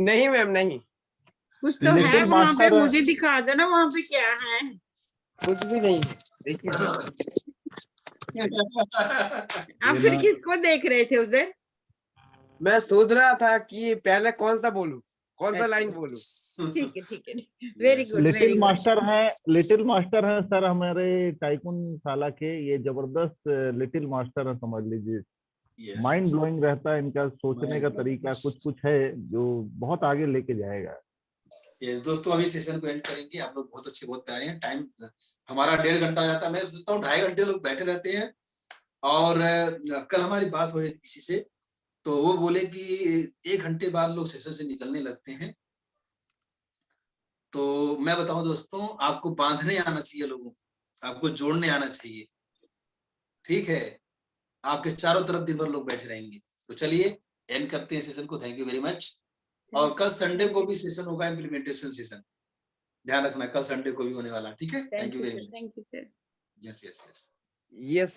नहीं मैम, नहीं। कुछ तो है लिटिल वहां पे, मास्टर मुझे दिखा दो ना वहां पे क्या है। कुछ भी नहीं है, देखिए आप फिर किसको देख रहे थे उधर? मैं सोच रहा था कि पहले कौन सा बोलूं, कौन सा लाइन बोलूं। ठीक है ठीक है, very good very little good. Master है, लिटिल मास्टर है सर हमारे टाइकून शाला के, ये जबरदस्त लिटिल मास्टर है समझ लीजिए। माइंड ब्लोइंग रहता है इनका सोचने का तरीका, कुछ कुछ है जो बहुत आगे लेके जाएगा। यस दोस्तों, अभी सेशन को एंड करेंगे। आप लोग बहुत अच्छे, बहुत प्यारे हैं। टाइम हमारा 1.5 घंटा हो जाता है, मैं सोचता हूँ 2.5 घंटे लोग बैठे रहते हैं। और कल हमारी बात हो रही थी किसी से, तो वो बोले कि 1 घंटे बाद लोग सेशन से निकलने लगते हैं। तो मैं बताऊं दोस्तों, आपको बांधने आना चाहिए लोगों को, आपको जोड़ने आना चाहिए, ठीक है। आपके चारों तरफ दिन भर लोग बैठे रहेंगे। तो चलिए एंड करते हैं सेशन को। Thank you very much. और कल संडे को भी सेशन होगा, इम्प्लीमेंटेशन सेशन, ध्यान रखना कल संडे को भी होने वाला, ठीक है। Thank you very much. Thank you sir. Yes yes yes yes.